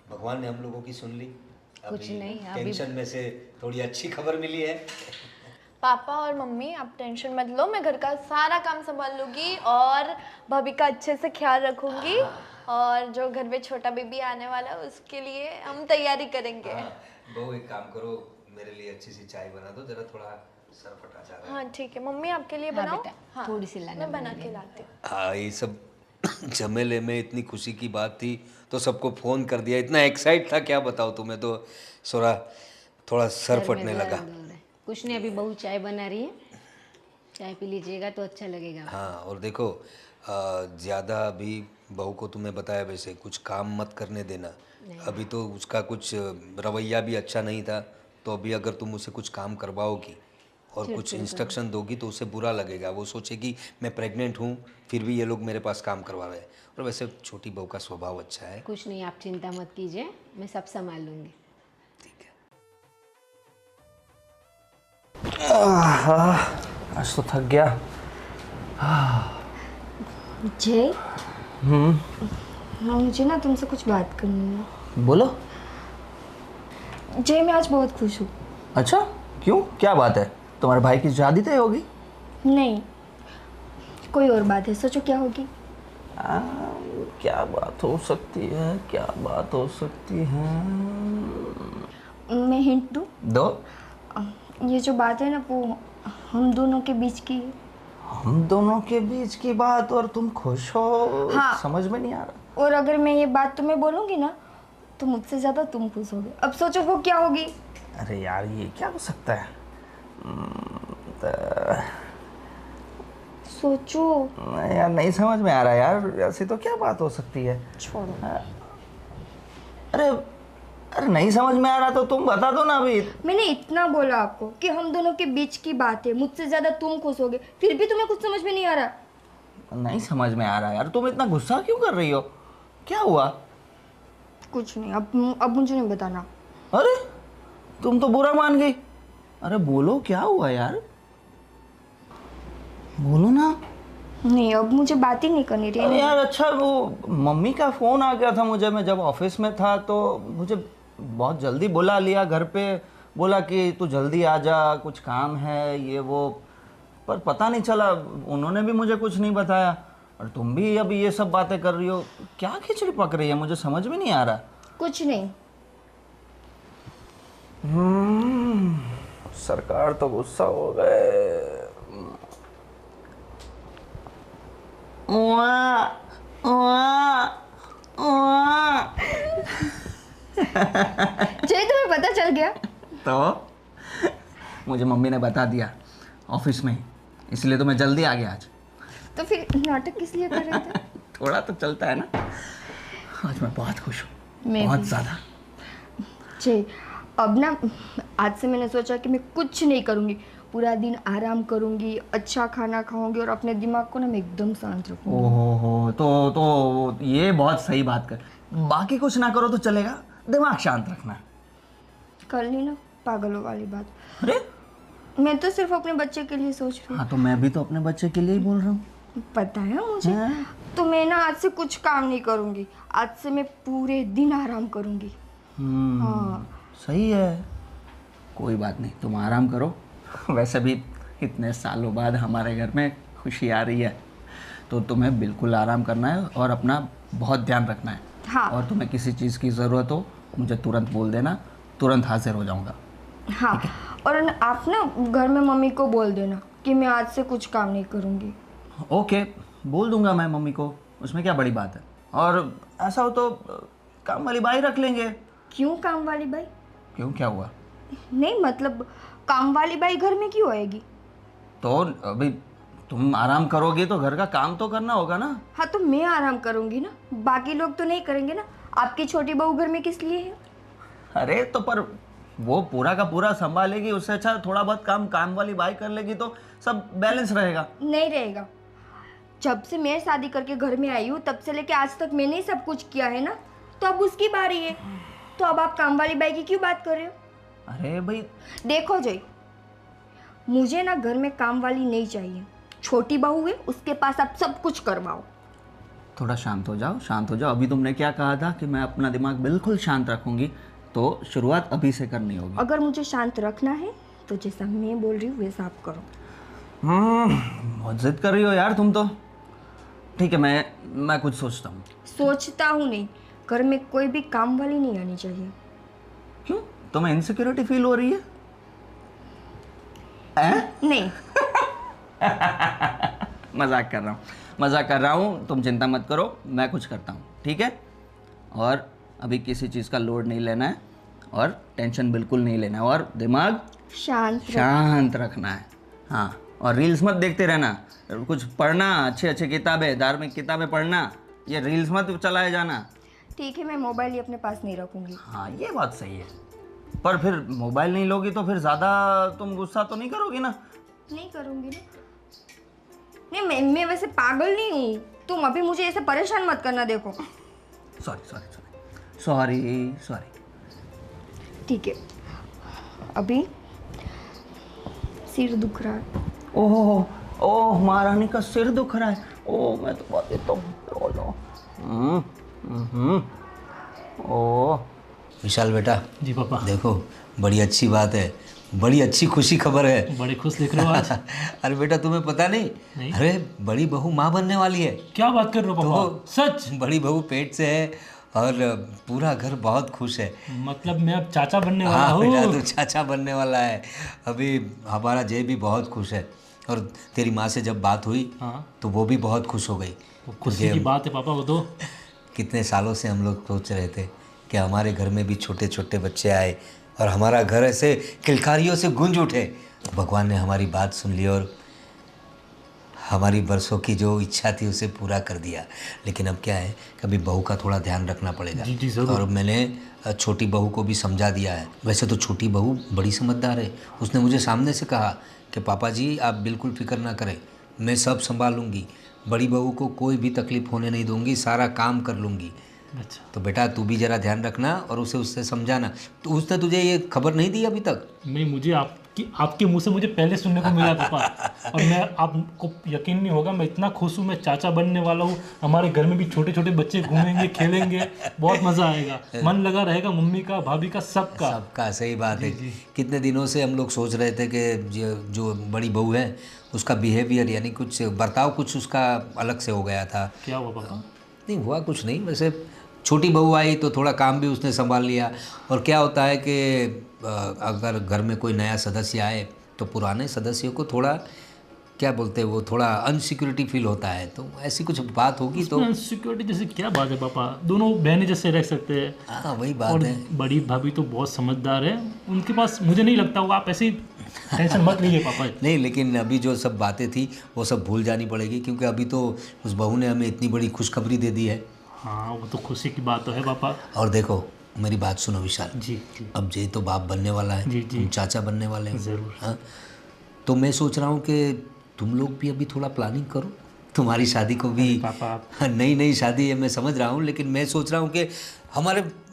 भगवान ने हम लोगों की सुन ली। कुछ नहीं, अभी टेंशन में से थोड़ी अच्छी खबर मिली है। पापा और मम्मी आप टेंशन मत लो, मैं घर का सारा काम संभाल लूँगी और भाभी का अच्छे से ख्याल रखूँगी, और जो घर में छोटा बेबी आने वाला है उसके लिए हम तैयारी करेंगे। बहू एक काम करो, मेरे लिए अच्छी सी चाय बना दो, जरा थोड़ा सर फटा जा रहा है। हाँ ठीक है मम्मी, आपके लिए हाँ बनाओ। बेटा, हाँ थोड़ी सी लाना मैं बना बना के देना। लाती हूँ। हाँ ये सब झमेले में इतनी खुशी की बात थी तो सबको फ़ोन कर दिया, इतना एक्साइट था क्या बताओ तुम्हें, तो थोड़ा सर सर में फटने दर्द लगा। हो रहा है। कुछ नहीं, अभी बहू चाय बना रही है, चाय पी लीजिएगा तो अच्छा लगेगा। हाँ और देखो ज़्यादा अभी बहू को तुम्हें बताया वैसे कुछ काम मत करने देना। अभी तो उसका कुछ रवैया भी अच्छा नहीं था, तो अभी अगर तुम उसे कुछ काम करवाओगी और कुछ इंस्ट्रक्शन दोगी तो उसे बुरा लगेगा। वो सोचेगी मैं प्रेग्नेंट हूँ फिर भी ये लोग मेरे पास काम करवा रहे हैं। और वैसे छोटी बहू का स्वभाव अच्छा है। कुछ नहीं, आप चिंता मत कीजिए, मैं सब संभाल लूँगी। ठीक है। आज तो थक गया। जय, हाँ मुझे ना तुमसे कुछ बात करनी है। बोलो। जय, मैं आज बहुत खुश हूँ। अच्छा, क्यों, क्या बात है? तुम्हारे भाई की शादी तय होगी? नहीं, कोई और बात है, सोचो क्या होगी। क्या बात हो सकती है, क्या बात हो सकती है? मैं हिंट दूँ? दो। ये जो बात है ना वो हम दोनों के बीच की है। हम दोनों के बीच की बात और तुम खुश हो? हाँ। समझ में नहीं आ रहा। और अगर मैं ये बात तुम्हें बोलूँगी ना तो मुझसे ज़्यादा तुम खुश होगे। अब सोचो वो क्या होगी। अरे यार, ये क्या हो सकता है? सोचो। यार नहीं समझ में आ रहा यार, ऐसी तो क्या बात हो सकती है? छोड़ो। अरे अरे नहीं समझ में आ रहा तो तुम बता दो ना अभी। मैंने इतना बोला आपको कि हम दोनों के बीच की बात है, मुझसे ज़्यादा तुम खुश होगे, फिर भी तुम्हें कुछ समझ में नहीं आ रहा। नहीं समझ में आ रहा यार, तुम इतना गुस्सा क्यों कर रही हो? क्या हुआ? कुछ नहीं, अब मुझे नहीं बताना। अरे तुम तो बुरा मान गई। अरे बोलो, क्या हुआ यार? बोलो ना। नहीं, अब मुझे बात ही नहीं करनी अरे रही। यार, अच्छा वो मम्मी का फ़ोन आ गया था मुझे, मैं जब ऑफिस में था तो मुझे बहुत जल्दी बुला लिया घर पे, बोला कि तू जल्दी आ जा, कुछ काम है ये वो, पर पता नहीं चला, उन्होंने भी मुझे कुछ नहीं बताया। और तुम भी अभी ये सब बातें कर रही हो, क्या खिचड़ी पक रही है, मुझे समझ में नहीं आ रहा। कुछ नहीं। सरकार तो गुस्सा हो गए। जय, तुम्हें पता चल गया? तो मुझे मम्मी ने बता दिया ऑफिस में ही, इसलिए तो मैं जल्दी आ गया आज। तो फिर नाटक किस लिए कर रहे थे? थोड़ा तो चलता है ना। आज मैं बहुत खुश हूँ, मैं बहुत भी। ज़्यादा। जय, अब ना आज से मैंने सोचा कि मैं कुछ नहीं करूँगी, पूरा दिन आराम करूँगी, अच्छा खाना खाऊंगी और अपने दिमाग को ना मैं एकदम शांत रखूँगी। ओहो, तो ये बहुत सही बात कर। बाकी कुछ ना करो तो चलेगा, दिमाग शांत रखना। कर ली ना पागलों वाली बात। अरे मैं तो सिर्फ अपने बच्चे के लिए सोच रही हाँ, तो मैं भी तो अपने बच्चे के लिए ही बोल रहा हूँ। हूँ। पता है मुझे। हाँ। तो मैं ना आज से कुछ काम नहीं करूँगी, आज से मैं पूरे दिन आराम करूँगी। हाँ। सही है, कोई बात नहीं, तुम आराम करो। वैसे भी इतने सालों बाद हमारे घर में खुशी आ रही है, तो तुम्हें बिल्कुल आराम करना है और अपना बहुत ध्यान रखना है। हाँ। और तुम्हें किसी चीज़ की ज़रूरत हो मुझे तुरंत बोल देना, तुरंत हाजिर हो जाऊंगा। हाँ, और आप ना घर में मम्मी को बोल देना कि मैं आज से कुछ काम नहीं करूँगी। ओके, बोल दूंगा मैं मम्मी को, उसमें क्या बड़ी बात है। और ऐसा हो तो काम वाली बाई रख लेंगे। क्यों काम वाली बाई? क्यों, क्या हुआ? नहीं मतलब काम वाली बाई घर में क्यों आएगी? तो अभी तुम आराम करोगे तो घर का काम तो करना होगा ना। हाँ, तो मैं आराम करूँगी ना, बाकी लोग तो नहीं करेंगे ना। आपकी छोटी बहू घर में किस लिए है? अरे तो पर वो पूरा का पूरा संभालेगी, उससे अच्छा थोड़ा बहुत काम वाली बाई कर लेगी तो सब बैलेंस रहेगा। नहीं रहेगा। जब से मैं शादी करके घर में आई हूँ तब से लेके आज तक मैंने ही सब कुछ किया है ना, तो अब उसकी बारी है। तो अब आप काम वाली बाई की क्यों बात कर रहे हो? अरे भाई, देखो जय, मुझे ना घर में काम वाली नहीं चाहिए। छोटी बहू है, उसके पास आप सब कुछ करवाओ। थोड़ा शांत हो जाओ, शांत हो जाओ। अभी तुमने क्या कहा था कि मैं अपना दिमाग बिल्कुल शांत रखूंगी, तो शुरुआत अभी से करनी होगी। अगर मुझे शांत रखना है तो जैसा मैं बोल रही हूँ वैसा आप करो। बहुत जिद कर रही हो यार तुम तो। ठीक है, मैं कुछ सोचता हूँ। सोचता हूँ नहीं, घर में कोई भी काम वाली नहीं आनी चाहिए। क्यों, तुम्हें इनसिक्योरिटी फील हो रही है? नहीं। मजाक कर रहा हूँ, तुम चिंता मत करो, मैं कुछ करता हूँ, ठीक है? और अभी किसी चीज़ का लोड नहीं लेना है और टेंशन बिल्कुल नहीं लेना है और दिमाग शांत रखना है। हाँ, और रील्स मत देखते रहना, कुछ पढ़ना, अच्छे अच्छे किताबें, धार्मिक किताबें पढ़ना, ये रील्स मत चलाए जाना। ठीक है, मैं मोबाइल ही अपने पास नहीं रखूंगी। हाँ ये बात सही है, पर फिर मोबाइल नहीं लोगी तो फिर ज़्यादा तुम गुस्सा तो नहीं करोगी ना? नहीं करूंगी ना। नहीं, मैं वैसे पागल नहीं हूँ। तुम अभी मुझे ऐसे परेशान मत करना। देखो, सॉरी। ठीक है, अभी सिर दुख रहा है। ओह महारानी का सिर दुख रहा है। ओह मैं तो बात देता हूँ। ओह विशाल बेटा, जी पापा। देखो बड़ी अच्छी बात है, बड़ी अच्छी खुशी खबर है। बड़े खुश दिख रहे हो आज। अरे बेटा तुम्हें पता नहीं? अरे बड़ी बहू माँ बनने वाली है। क्या बात कर रहे हो पापा? सच? बड़ी बहू पेट से है और पूरा घर बहुत खुश है। मतलब मैं अब चाचा बनने वाला हाँ बेटा, हूँ। तू चाचा बनने वाला है। अभी हमारा जय भी बहुत खुश है और तेरी माँ से जब बात हुई हाँ। तो वो भी बहुत खुश हो गई। तो खुशी की बात है पापा वो तो। कितने सालों से हम लोग सोच रहे थे कि हमारे घर में भी छोटे छोटे बच्चे आए और हमारा घर ऐसे किलकारियों से गूंज उठे। भगवान ने हमारी बात सुन ली और हमारी बरसों की जो इच्छा थी उसे पूरा कर दिया। लेकिन अब क्या है, कभी बहू का थोड़ा ध्यान रखना पड़ेगा। जी ज़रूर। और मैंने छोटी बहू को भी समझा दिया है। वैसे तो छोटी बहू बड़ी समझदार है। उसने मुझे सामने से कहा कि पापा जी आप बिल्कुल फिक्र ना करें, मैं सब संभालूंगी, बड़ी बहू को कोई भी तकलीफ़ होने नहीं दूंगी, सारा काम कर लूँगी। अच्छा। तो बेटा तू भी ज़रा ध्यान रखना और उसे उससे समझाना। तो उसने तुझे ये खबर नहीं दी अभी तक? नहीं, मुझे आपके मुंह से मुझे पहले सुनने को मिला पापा। और मैं, आपको यकीन नहीं होगा, मैं इतना खुश हूँ, मैं चाचा बनने वाला हूँ। हमारे घर में भी छोटे छोटे बच्चे घूमेंगे, खेलेंगे, बहुत मज़ा आएगा, मन लगा रहेगा मम्मी का, भाभी का, सबका। सही बात है। कितने दिनों से हम लोग सोच रहे थे कि जो बड़ी बहू है उसका बिहेवियर यानी कुछ बर्ताव कुछ उसका अलग से हो गया था। क्या हुआ पापा? नहीं हुआ कुछ नहीं, वैसे छोटी बहू आई तो थोड़ा काम भी उसने संभाल लिया। और क्या होता है कि अगर घर में कोई नया सदस्य आए तो पुराने सदस्यों को थोड़ा क्या बोलते हैं वो थोड़ा अनसिक्योरिटी फील होता है। तो ऐसी कुछ बात होगी तो सिक्योरिटी जैसे क्या बात है पापा? दोनों बहनें जैसे रह सकते हैं। हाँ वही बात और है। बड़ी भाभी तो बहुत समझदार है, उनके पास मुझे नहीं लगता होगा। आप ऐसे टेंशन मत लीजिए पापा। नहीं, लेकिन अभी जो सब बातें थी वो सब भूल जानी पड़ेगी, क्योंकि अभी तो उस बहू ने हमें इतनी बड़ी खुशखबरी दे दी है। हाँ वो तो खुशी की बात तो है पापा। और देखो मेरी बात सुनो विशाल, जी जी अब जय तो बाप बनने वाला है, जी। तुम चाचा बनने वाले हो। ज़रूर। हाँ, तो मैं सोच रहा हूँ कि तुम लोग भी अभी थोड़ा प्लानिंग करो, तुम्हारी शादी को भी। पापा आप नई शादी है मैं समझ रहा हूँ, लेकिन मैं सोच रहा हूँ कि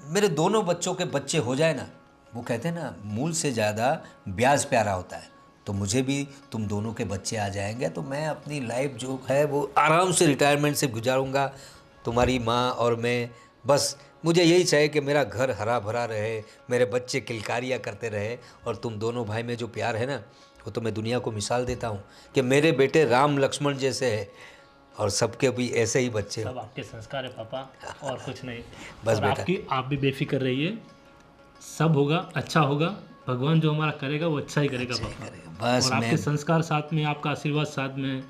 मेरे दोनों बच्चों के बच्चे हो जाए ना। वो कहते हैं ना मूल से ज़्यादा ब्याज प्यारा होता है। तो मुझे भी तुम दोनों के बच्चे आ जाएंगे तो मैं अपनी लाइफ जो है वो आराम से रिटायरमेंट से गुजारूंगा। तुम्हारी माँ और मैं, बस मुझे यही चाहिए कि मेरा घर हरा भरा रहे, मेरे बच्चे किलकारियाँ करते रहे। और तुम दोनों भाई में जो प्यार है ना, वो तो मैं दुनिया को मिसाल देता हूँ कि मेरे बेटे राम लक्ष्मण जैसे है और सबके भी ऐसे ही बच्चे सब आपके संस्कार है पापा, और कुछ नहीं। बस और बेटा। आप भी बेफिक्र रहिए, सब होगा, अच्छा होगा। भगवान जो हमारा करेगा वो अच्छा ही करेगा पापा। बस और आपके मैं संस्कार साथ में, आपका आशीर्वाद साथ में,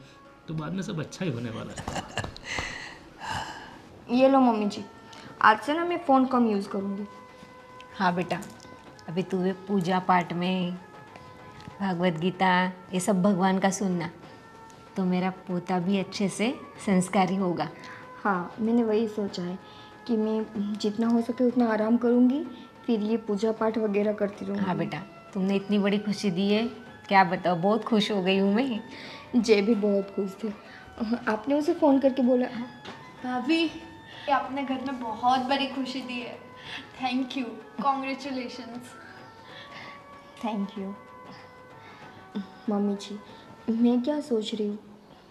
तो बाद में सब अच्छा ही होने वाला है। ये लो मम्मी जी, आज से ना मैं फ़ोन कम यूज़ करूँगी। हाँ बेटा, अभी तू भी पूजा पाठ में, भागवत गीता, ये सब भगवान का सुनना, तो मेरा पोता भी अच्छे से संस्कारी होगा। हाँ, मैंने वही सोचा है कि मैं जितना हो सके उतना आराम करूँगी, फिर ये पूजा पाठ वगैरह करती रहूँगी। हाँ बेटा, तुमने इतनी बड़ी खुशी दी है, क्या बताओ, बहुत खुश हो गई हूँ मैं। जय भी बहुत खुश थे। आपने उसे फ़ोन करके बोला? भाभी, आपने घर में बहुत बड़ी खुशी दी है। Thank you, congratulations. Thank you mummy ji. मैं क्या सोच रही हूँ,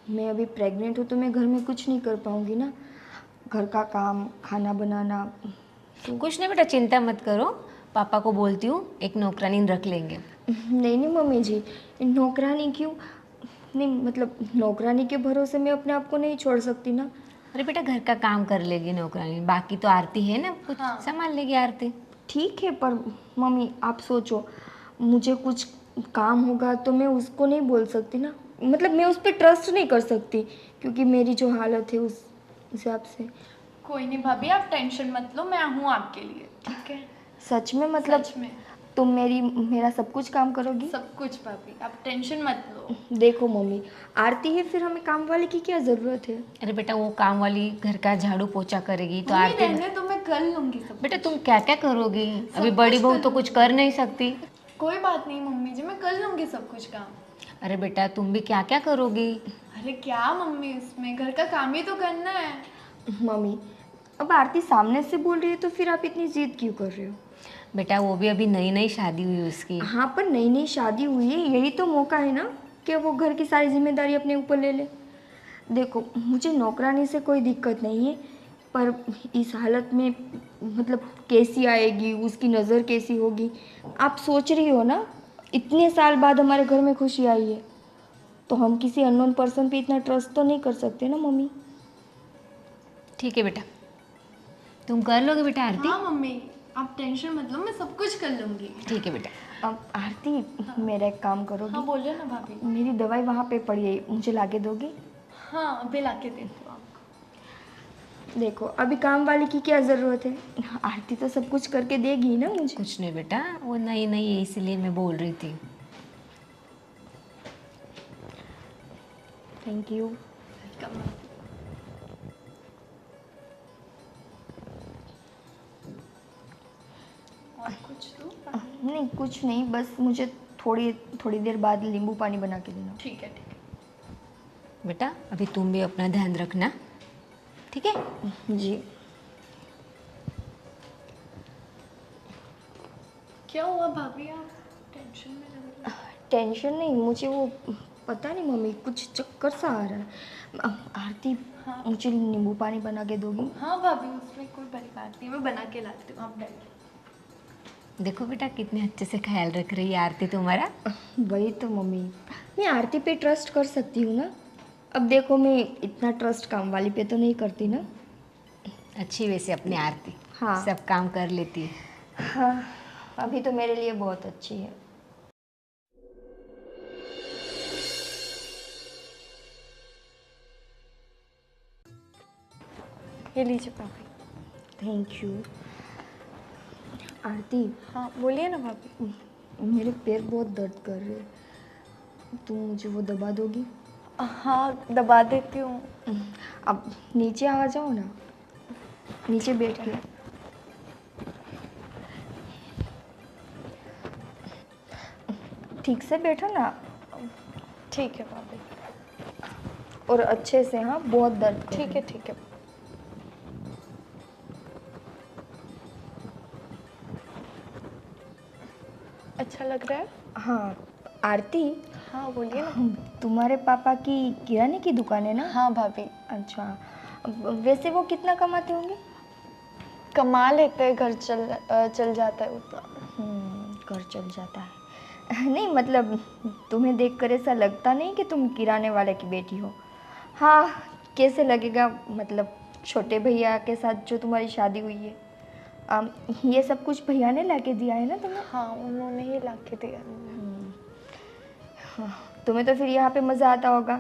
मैं अभी प्रेग्नेंट हूँ तो मैं घर में कुछ नहीं कर पाऊँगी ना, घर का काम, खाना बनाना। कुछ नहीं बेटा, चिंता मत करो, पापा को बोलती हूँ एक नौकरानी रख लेंगे। नहीं मम्मी जी, नौकरानी क्यों? नहीं मतलब नौकरानी के भरोसे मैं अपने आप को नहीं छोड़ सकती ना। अरे बेटा, घर का काम कर लेगी नौकरानी, बाकी तो आरती है ना, कुछ संभाल लेगी आरती। ठीक है, पर मम्मी आप सोचो, मुझे कुछ काम होगा तो मैं उसको नहीं बोल सकती ना, मतलब मैं उस पर ट्रस्ट नहीं कर सकती, क्योंकि मेरी जो हालत है उस हिसाब से। कोई नहीं भाभी, आप टेंशन मत लो, मैं हूँ आपके लिए, ठीक है? सच में मतलब सच में। तुम मेरा सब कुछ काम करोगी? सब कुछ भाभी, आप टेंशन मत लो। देखो मम्मी, आरती है, फिर हमें काम वाले की क्या ज़रूरत है? अरे बेटा वो काम वाली घर का झाड़ू पोछा करेगी तो मम्मी आरती रहने तो मैं कर लूंगी सब। बेटा तुम क्या क्या करोगी? अभी बड़ी बहू तो कुछ कर नहीं सकती। कोई बात नहीं मम्मी जी, मैं कर लूंगी सब कुछ काम। अरे बेटा तुम भी क्या क्या करोगी? अरे क्या मम्मी, इसमें घर का काम ही तो करना है। मम्मी, अब आरती सामने से बोल रही है तो फिर आप इतनी जिद क्यों कर रहे हो? बेटा वो भी अभी नई नई शादी हुई उसकी। हाँ, पर नई नई शादी हुई है, यही तो मौका है ना कि वो घर की सारी जिम्मेदारी अपने ऊपर ले ले। देखो मुझे नौकरानी से कोई दिक्कत नहीं है, पर इस हालत में मतलब कैसी आएगी, उसकी नज़र कैसी होगी? आप सोच रही हो ना, इतने साल बाद हमारे घर में खुशी आई है, तो हम किसी अननोन पर्सन पे इतना ट्रस्ट तो नहीं कर सकते ना मम्मी। ठीक है बेटा, तुम कर लोगे बेटा आरती? हाँ मम्मी, आप टेंशन मत लो, मैं सब कुछ कर लूंगी। ठीक है बेटा। अब आरती, मेरा एक काम करोगी? हाँ बोलिए ना भाभी। मेरी दवाई वहाँ पे पड़ी है, मुझे लाके दोगी? हाँ अभी लाके देती हूँ आपको। देखो अभी काम वाली की क्या ज़रूरत है, आरती तो सब कुछ करके देगी ना मुझे। कुछ नहीं बेटा, वो नई नई है इसलिए मैं बोल रही थी। Thank you. और कुछ तो? नहीं कुछ नहीं, बस मुझे थोड़ी देर बाद नींबू पानी बना के देना। ठीक है ठीक है। बेटा अभी तुम भी अपना ध्यान रखना, ठीक है? जी। क्या हुआ भाभी, आप टेंशन में लग रही हैं? टेंशन नहीं, मुझे वो पता नहीं मम्मी, कुछ चक्कर सा आ रहा है। आरती, हाँ। मुझे नींबू पानी बना के दोगी? हाँ भाभी, उसमें कोई बड़ी बात नहीं, मैं बना के लाती हूँ, आप बैठिए। देखो बेटा कितने अच्छे से ख्याल रख रही है आरती तुम्हारा। वही तो मम्मी, मैं आरती पे ट्रस्ट कर सकती हूँ ना। अब देखो मैं इतना ट्रस्ट काम वाली पे तो नहीं करती ना। अच्छी वैसे अपनी आरती, हाँ। सब काम कर लेती है। हाँ, अभी तो मेरे लिए बहुत अच्छी है। ये लीजिए भाभी। Thank you. आरती, हाँ बोलिए ना भाभी। मेरे पैर बहुत दर्द कर रहे हैं, तुम मुझे वो दबा दोगी? हाँ दबा देती हूँ। अब नीचे आ जाओ ना, नीचे बैठ के। ठीक से बैठो ना। ठीक है भाभी। और अच्छे से, हाँ बहुत दर्द कर ठीक है ठीक है। अच्छा लग रहा है? हाँ आरती, हाँ बोलिए ना। तुम्हारे पापा की किराने की दुकान है ना? हाँ भाभी। अच्छा, वैसे वो कितना कमाते होंगे? कमा लेते हैं, घर चल जाता है उतना। घर चल जाता है। नहीं मतलब तुम्हें देखकर ऐसा लगता नहीं कि तुम किराने वाले की बेटी हो। हाँ, कैसे लगेगा, मतलब छोटे भैया के साथ जो तुम्हारी शादी हुई है, ये सब कुछ भैया ने लाके दिया है ना तुम्हें? हाँ उन्होंने ही ला के दिया। तुम्हें तो फिर यहाँ पे मज़ा आता होगा।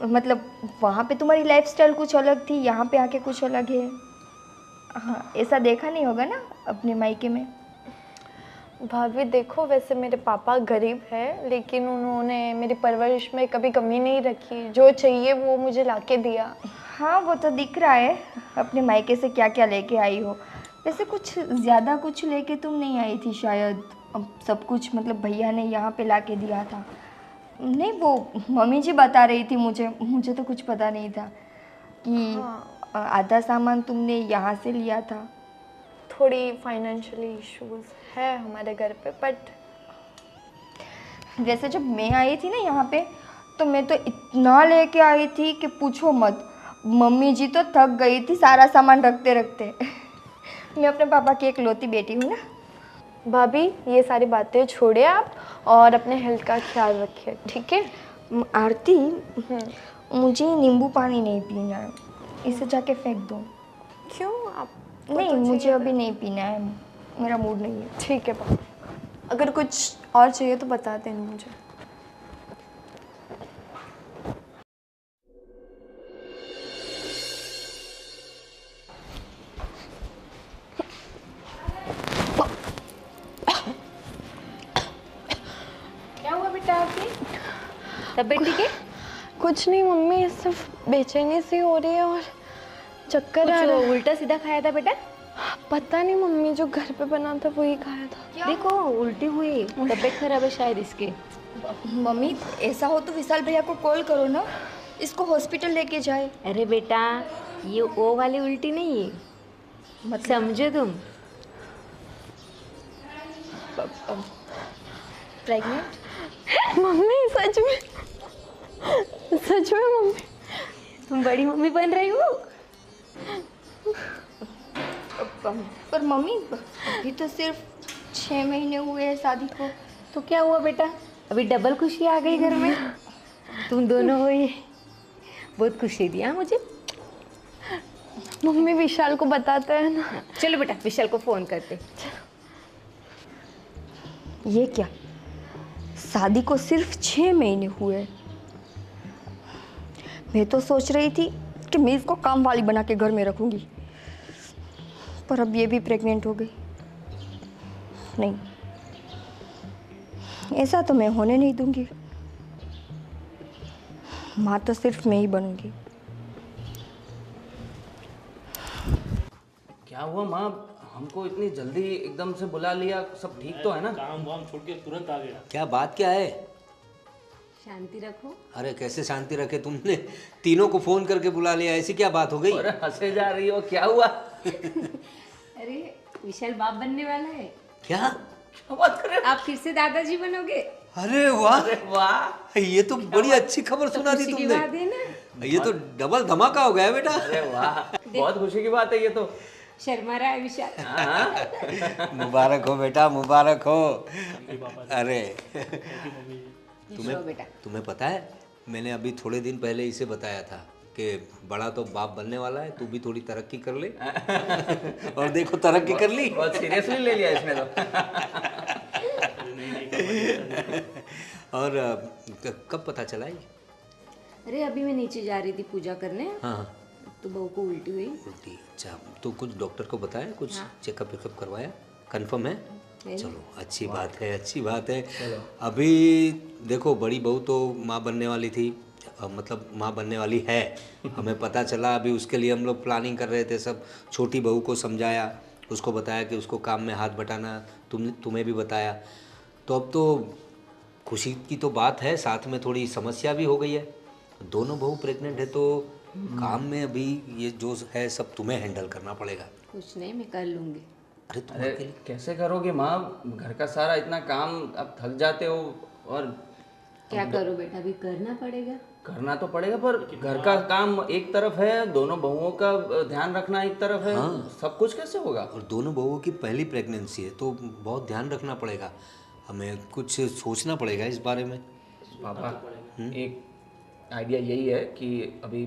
मतलब वहाँ पे तुम्हारी लाइफस्टाइल कुछ अलग थी, यहाँ पे आके कुछ अलग है। हाँ, ऐसा देखा नहीं होगा ना अपने मायके में? भाभी देखो, वैसे मेरे पापा गरीब है, लेकिन उन्होंने मेरी परवरिश में कभी कमी नहीं रखी, जो चाहिए वो मुझे लाके दिया। हाँ वो तो दिख रहा है, अपने मायके से क्या क्या लेके आई हो। वैसे कुछ ज़्यादा कुछ लेके तुम नहीं आई थी शायद, अब सब कुछ मतलब भैया ने यहाँ पे लाके दिया था। नहीं वो मम्मी जी बता रही थी मुझे तो कुछ पता नहीं था कि हाँ। आधा सामान तुमने यहाँ से लिया था। थोड़ी फाइनेंशियली इश्यूज है हमारे घर पे, बट वैसे जब मैं आई थी ना यहाँ पे, तो मैं तो इतना लेके आई थी कि पूछो मत। मम्मी जी तो थक गई थी सारा सामान रखते रखते। मैं अपने पापा की इकलौती बेटी हूँ ना। भाभी ये सारी बातें छोड़िए आप, और अपने हेल्थ का ख्याल रखिए, ठीक है? आरती, मुझे नींबू पानी नहीं पीना है, इसे जाके फेंक दो। क्यों? आप नहीं मुझे अभी नहीं पीना है, मेरा मूड नहीं है। ठीक है भाभी, अगर कुछ और चाहिए तो बता देना मुझे। तबीयत ठीक है? कुछ नहीं मम्मी, सिर्फ बेचैनी सी हो रही है और चक्कर आ रहा है। उल्टा सीधा खाया था बेटा? पता नहीं मम्मी, जो घर पे बना था वही खाया था। देखो उल्टी हुई, तबीयत खराब है शायद इसकी। मम्मी ऐसा हो तो विशाल भैया को कॉल करो ना, इसको हॉस्पिटल लेके जाए। अरे बेटा ये वो वाली उल्टी नहीं है, मत समझो तुम। प्रेग्नेंट? मम्मी सच में मम्मी। तुम बड़ी मम्मी बन रही हो। पर मम्मी अभी तो सिर्फ 6 महीने हुए हैं शादी को। तो क्या हुआ बेटा, अभी डबल खुशी आ गई घर में। तुम दोनों हो, ये बहुत खुशी दिया मुझे। मम्मी विशाल को बताते हैं ना। चलो बेटा विशाल को फोन करते। ये क्या, शादी को सिर्फ 6 महीने हुए। मैं तो सोच रही थी कि मैं इसको काम वाली बना के घर में रखूंगी, पर अब ये भी प्रेग्नेंट हो गई। नहीं, ऐसा तो मैं होने नहीं दूंगी। माँ तो सिर्फ मैं ही बनूंगी। क्या हुआ माँ, हमको इतनी जल्दी एकदम से बुला लिया, सब ठीक तो है ना? काम वाम छोड़ के तुरंत आ गया। क्या बात क्या है? शांति रखो। अरे कैसे शांति रखे, तुमने तीनों को फोन करके बुला लिया, ऐसी क्या बात हो गई? अरे हंसे जा रही हो, क्या हुआ? अरे विशाल बाप बनने वाला है। क्या? क्या बात कर रहे आप फिर से दादाजी बनोगे। अरे वाह, हो? वाह, ये तो बड़ी अच्छी खबर सुना दी खुशी की तुमने। बात है ना। ये तो डबल धमाका हो गया बेटा। अरे वाह, बहुत खुशी की बात है ये तो। शर्मा रहा है विशाल। हाँ? मुबारक हो बेटा, मुबारक हो। अरे बेटा तुम्हें पता है, मैंने अभी थोड़े दिन पहले इसे बताया था कि बड़ा तो बाप बनने वाला है, तू भी थोड़ी तरक्की कर ले। और देखो तरक्की कर ली। बहुत सीरियसली ले लिया इसने तो। और कब पता चला ये? अरे अभी मैं नीचे जा रही थी पूजा करने, हाँ, तो बहू को उल्टी हुई। उल्टी? अच्छा, तो कुछ डॉक्टर को बताया, कुछ चेकअप वेकअप करवाया, कंफर्म है? चलो अच्छी बात है, अच्छी बात है। अभी देखो बड़ी बहू तो माँ बनने वाली थी, मतलब माँ बनने वाली है, हमें पता चला। अभी उसके लिए हम लोग प्लानिंग कर रहे थे सब। छोटी बहू को समझाया, उसको बताया कि उसको काम में हाथ बटाना, तुम्हें भी बताया। तो अब तो खुशी की तो बात है, साथ में थोड़ी समस्या भी हो गई है। दोनों बहू प्रेग्नेंट है तो काम में अभी ये जो है सब तुम्हें हैंडल करना पड़ेगा। कुछ नहीं, मैं कर लूँगी। अरे तुम अरे अकेले? कैसे करोगे माँ, घर का सारा इतना काम, अब थक जाते हो। और क्या करो बेटा, अभी करना पड़ेगा। करना तो पड़ेगा, पर घर का काम एक तरफ है, दोनों बहुओं का ध्यान रखना एक तरफ है। सब कुछ कैसे होगा? और दोनों बहूओं की पहली प्रेगनेंसी है तो बहुत ध्यान रखना पड़ेगा, हमें कुछ सोचना पड़ेगा इस बारे में। पापा एक आइडिया यही है कि अभी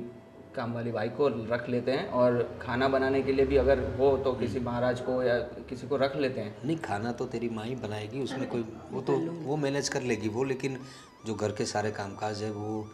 काम वाली भाई को रख लेते हैं, और खाना बनाने के लिए भी अगर हो तो किसी महाराज को या किसी को रख लेते हैं। नहीं, खाना तो तेरी माँ ही बनाएगी, उसमें कोई वो मैनेज कर लेगी वो। लेकिन जो घर के सारे कामकाज है वो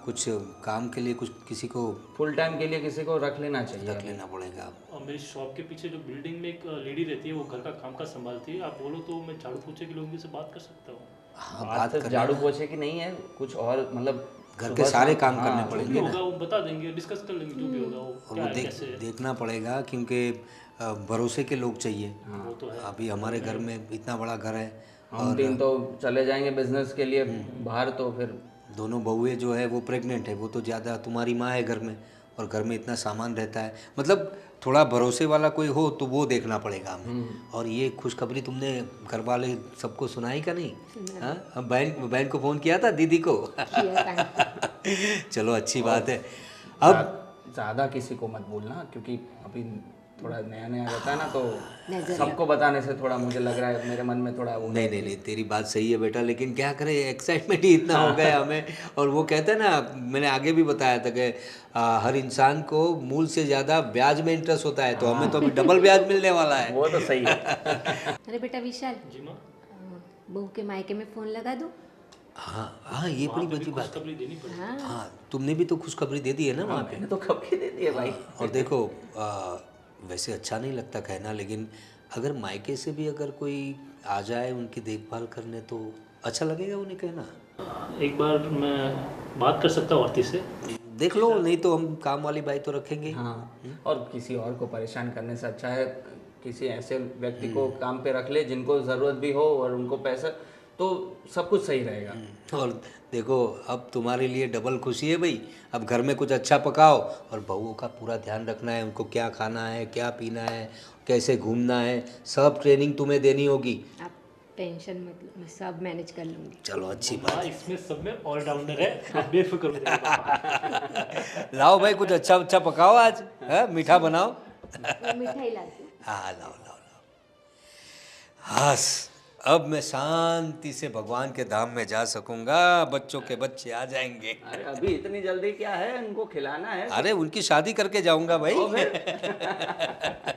कुछ काम के लिए कुछ किसी को फुल टाइम के लिए किसी को रख लेना चाहिए। रख लेना पड़ेगा। और मेरी शॉप के पीछे जो बिल्डिंग में एक लेडी रहती है, वो घर का काम काज संभालती है। आप बोलो तो मैं झाड़ू पोछे के लोगों से बात कर सकता हूँ। हाँ, बात बात सिर्फ कर झाड़ू पोछे की नहीं है, कुछ और मतलब घर के सारे काम करने जो पड़ेंगे भी ना। होगा वो बता देंगे, डिस्कस कर लेंगे जो भी होगा वो और क्या वो है कैसे है। देखना पड़ेगा क्योंकि भरोसे के लोग चाहिए। वो तो है। अभी हमारे घर में इतना बड़ा घर है, हम तीन तो चले जाएंगे बिजनेस के लिए बाहर, तो फिर दोनों बहुएं जो है वो प्रेग्नेंट है, वो तो ज़्यादा, तुम्हारी माँ है घर में, और घर में इतना सामान रहता है, मतलब थोड़ा भरोसे वाला कोई हो तो वो देखना पड़ेगा हमें। और ये खुशखबरी तुमने घर वाले सबको सुनाई का नहीं? हाँ, बहन को फ़ोन किया था, दीदी को? चलो अच्छी बात है। अब ज़्यादा किसी को मत बोलना, क्योंकि अभी थोड़ा नया नया रहता है ना, तो सबको बताने से थोड़ा मुझे लग रहा है, मेरे मन में थोड़ा वो। नहीं, तेरी बात सही है बेटा, लेकिन क्या करें, एक्साइटमेंट ही इतना हो गया हमें। और वो कहते हैं ना, मैंने आगे भी बताया था कि हर इंसान को मूल से ज़्यादा ब्याज में इंटरेस्ट होता है, तो हमें तो अभी डबल ब्याज मिलने वाला है। वो तो सही है। अरे बेटा विशाल, जी माँ, बहू के मायके में फ़ोन लगा दो। हाँ, ये बड़ी बड़ी बात है। खुशखबरी देनी पड़ेगी। हाँ, तुमने भी तो खुशखबरी दे दी है ना वहाँ पे। मैंने तो कब की दे दी है भाई। और देखो वैसे अच्छा नहीं लगता कहना, लेकिन अगर मायके से भी अगर कोई आ जाए उनकी देखभाल करने तो अच्छा लगेगा उन्हें कहना। एक बार मैं बात कर सकता हूँ आरती से? देख लो, नहीं तो हम काम वाली बाई तो रखेंगे। हाँ, और किसी और को परेशान करने से अच्छा है किसी ऐसे व्यक्ति को काम पे रख ले जिनको ज़रूरत भी हो और उनको पैसा, तो सब कुछ सही रहेगा। और देखो, अब तुम्हारे लिए डबल खुशी है भाई। अब घर में कुछ अच्छा पकाओ और बहुओं का पूरा ध्यान रखना है, उनको क्या खाना है, क्या पीना है, कैसे घूमना है, सब ट्रेनिंग तुम्हें देनी होगी। आप टेंशन मत लो, मैं सब मैनेज कर लूँगी। चलो अच्छी बात है। इसमें सब में ऑलराउंडर है, आप बेफिक्र हो जाइए पापा। लाओ भाई, कुछ अच्छा अच्छा पकाओ आज, है मीठा बनाओ। मिठाई लाती हूँ। हाँ लाओ लाओ लाओ। बस अब मैं शांति से भगवान के धाम में जा सकूंगा, बच्चों के बच्चे आ जाएंगे। अरे अभी इतनी जल्दी क्या है, उनको खिलाना है। अरे उनकी शादी करके जाऊंगा भाई। तो फिर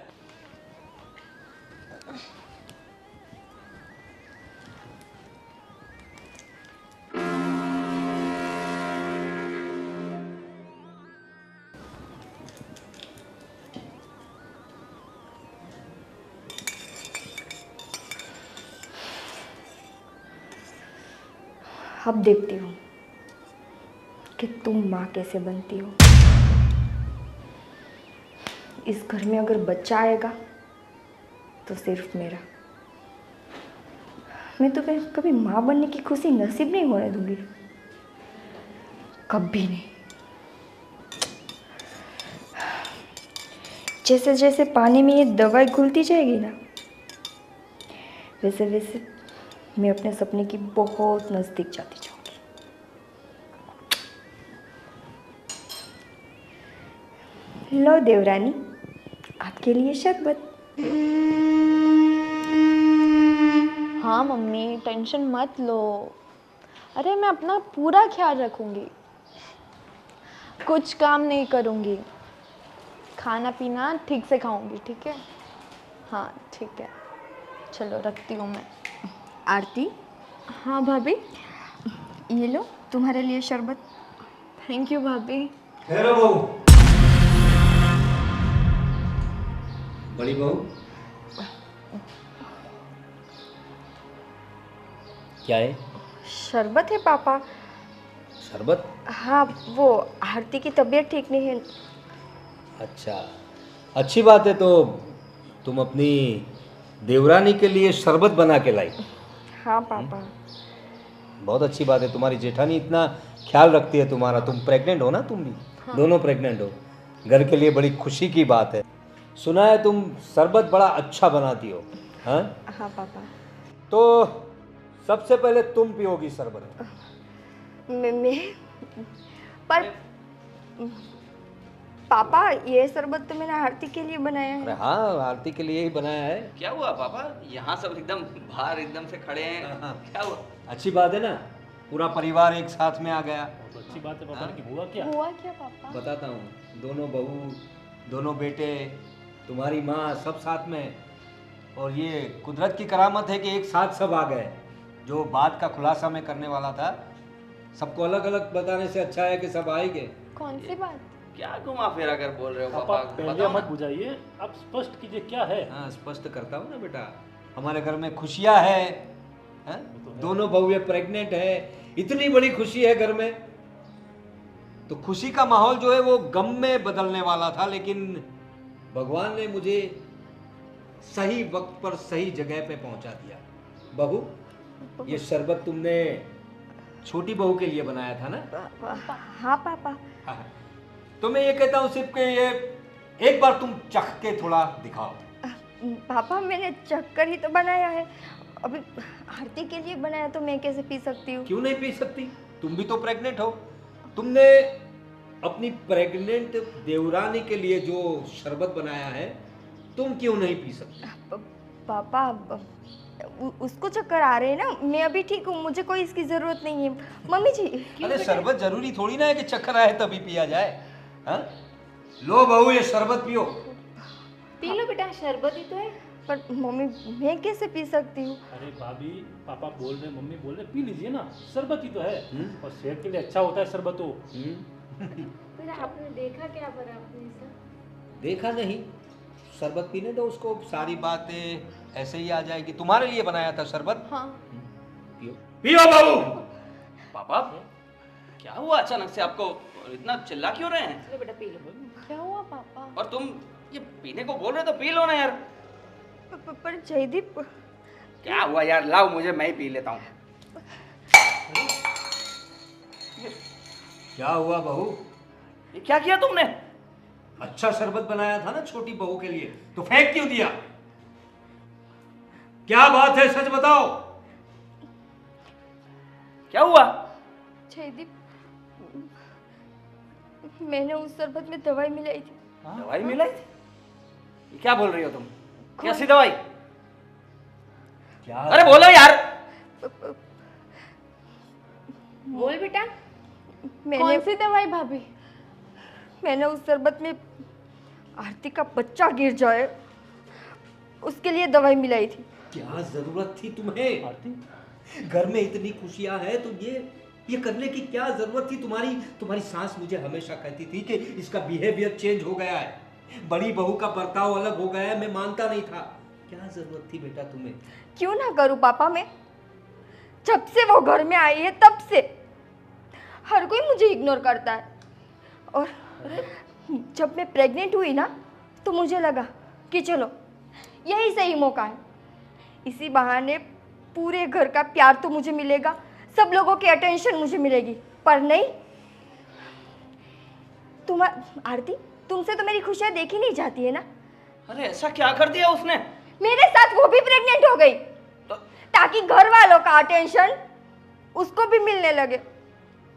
अब देखती हूँ कि तुम माँ कैसे बनती हो। इस घर में अगर बच्चा आएगा तो सिर्फ मेरा। मैं तुम्हें कभी माँ बनने की खुशी नसीब नहीं होने दूंगी, कभी नहीं। जैसे जैसे पानी में ये दवाई घुलती जाएगी ना, वैसे वैसे मैं अपने सपने की बहुत नज़दीक जाती जाऊंगी। लो देवरानी, आपके लिए शरबत। हाँ मम्मी, टेंशन मत लो। अरे मैं अपना पूरा ख्याल रखूँगी, कुछ काम नहीं करूँगी, खाना पीना ठीक से खाऊँगी, ठीक है? हाँ ठीक है, चलो रखती हूँ मैं। आरती, हाँ भाभी। ये लो तुम्हारे लिए शरबत। थैंक यू भाभी। ठहरो बहू। बड़ी बहू, क्या है? शरबत है पापा। शरबत? हाँ, वो आरती की तबीयत ठीक नहीं है। अच्छा, अच्छी बात है। तो तुम अपनी देवरानी के लिए शरबत बना के लाई? हाँ पापा। बहुत अच्छी बात है, तुम्हारी जेठानी इतना ख्याल रखती है तुम्हारा। तुम प्रेग्नेंट हो ना, तुम भी? हाँ। दोनों प्रेग्नेंट हो, घर के लिए बड़ी खुशी की बात है। सुना है तुम शरबत बड़ा अच्छा बनाती हो। हाँ हाँ पापा। तो सबसे पहले तुम पियोगी शरबत। मैं पर पापा, ये शरबत तो मैंने आरती के लिए बनाया अरे है। हाँ, आरती के लिए ही बनाया है। क्या हुआ पापा, यहाँ सब एकदम बाहर एकदम से खड़े हैं, क्या हुआ? अच्छी बात है ना, पूरा परिवार एक साथ में आ गया। बहुत अच्छी बात है पापा की। हुआ क्या? हुआ क्या पापा? बताता हूँ, दोनों बहू, दोनों बेटे, तुम्हारी माँ, सब साथ में। और ये कुदरत की करामत है कि एक साथ सब आ गए। जो बात का खुलासा मैं करने वाला था, सबको अलग अलग बताने से अच्छा है कि सब आएंगे। कौन सी बात? क्या घुमा फिरा कर बोल रहे हो पापा पापा, पहले बताओ मत ना। बुझाइए, आप स्पष्ट कीजिए क्या है। हाँ, स्पष्ट करता हूँ ना बेटा। हमारे घर में खुशियाँ है, दोनों बहुएं प्रेग्नेंट है, इतनी बड़ी खुशी है घर में। तो खुशी का माहौल जो है वो गम में बदलने वाला था, लेकिन भगवान ने मुझे सही वक्त पर सही जगह पे पहुंचा दिया। बहू, ये शरबत तुमने छोटी बहू के लिए बनाया था ना? हाँ पापा। हाँ। तो मैं ये कहता हूँ सिर्फ कि ये एक बार तुम चख के थोड़ा दिखाओ। पापा, मैंने चक्कर ही तो बनाया है। अभी आरती के लिए बनाया तो मैं कैसे पी सकती हूँ? क्यों नहीं पी सकती? तुम भी तो प्रेग्नेंट हो। तुमने अपनी प्रेग्नेंट देवरानी के लिए जो शरबत बनाया है, तुम क्यों नहीं पी सकती? पापा, उसको चक्कर आ रहे हैं ना, मैं अभी ठीक हूँ, मुझे कोई इसकी जरूरत नहीं है। मम्मी जी। अरे शरबत जरूरी थोड़ी ना है कि चक्कर आए तभी पिया जाए। हाँ? लो बहू, ये शरबत पियो। पी लो बेटा, शरबत ही तो है। पर मम्मी, मैं कैसे पी सकती हूँ? अरे भाभी, पापा बोल रहे, मम्मी बोल रहे, पी लीजिए ना, शरबत ही तो है। और सेहत के लिए अच्छा होता है शरबत। तो फिर आपने देखा क्या पर आपने ऐसा? देखा नहीं, शरबत पीने दो उसको, सारी बातें ऐसे ही आ जाएगी। तुम्हारे लिए बनाया था शरबत। हाँ। पियो पियो बहू। पापा क्या हुआ अचानक से आपको? इतना चिल्ला क्यों रहे हैं? बेटा पी लो। क्या हुआ पापा? और तुम ये पीने को बोल रहे तो पी लो ना यार। पर जयदीप, क्या हुआ यार, लाओ मुझे, मैं ही पी लेता हूँ। क्या हुआ बहू? ये क्या किया तुमने? अच्छा शरबत बनाया था ना छोटी बहू के लिए, तो फेंक क्यों दिया? क्या बात है, सच बताओ। क्या हुआ? जयदीप, मैंने उस शरबत में दवाई मिलाई थी। दवाई मिलाई थी? ये क्या बोल रही हो तुम? कैसी दवाई? क्या? अरे बोलो यार। बोल बेटा। कौन सी दवाई भाभी? मैंने उस शरबत में आरती का बच्चा गिर जाए उसके लिए दवाई मिलाई थी। क्या जरूरत थी तुम्हें? आरती, घर में इतनी खुशियां हैं तो ये करने की क्या जरूरत थी? तुम्हारी सास मुझे हमेशा कहती थी कि इसका बिहेवियर चेंज हो गया है, बड़ी बहू का बर्ताव अलग हो गया है। मैं मानता नहीं था। क्या जरूरत थी बेटा तुम्हें? क्यों ना करूं पापा मैं? जब से वो घर में आई है तब से हर कोई मुझे इग्नोर करता है। और जब मैं प्रेग्नेंट हुई ना तो मुझे लगा कि चलो यही सही मौका है, इसी बहाने पूरे घर का प्यार तो मुझे मिलेगा, सब लोगों की अटेंशन मुझे मिलेगी। पर नहीं, आरती, तुमसे तो मेरी खुशियां देखी नहीं जाती है ना। अरे ऐसा क्या कर दिया उसने? मेरे साथ वो भी प्रेग्नेंट हो गई ताकि घर वालों का अटेंशन उसको भी मिलने लगे।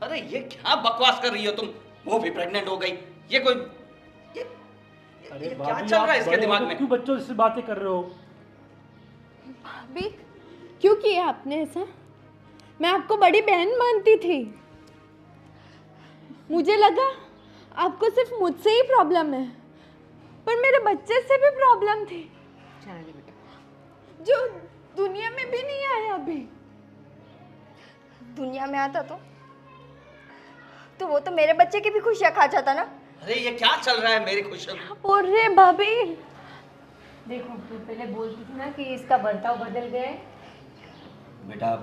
अरे ये क्या बकवास कर रही हो तुम? वो भी प्रेग्नेंट हो गई? ये कोई ये क्या चल रहा है इसके दिमाग में? क्यों बच्चों से बातें कर रहे हो? भाभी क्यों किया आपने ऐसा? मैं आपको बड़ी बहन मानती थी। मुझे लगा आपको सिर्फ मुझसे ही प्रॉब्लम है, पर मेरे बच्चे से भी प्रॉब्लम थी जो दुनिया में भी नहीं आया अभी। दुनिया में आता तो वो तो मेरे बच्चे की भी खुशियां खा जाता ना। अरे ये क्या चल रहा है मेरी खुशियों में? और रे भाभी, देखो तू पहले बोलती थी ना कि इसका बर्ताव बदल गया है। बेटा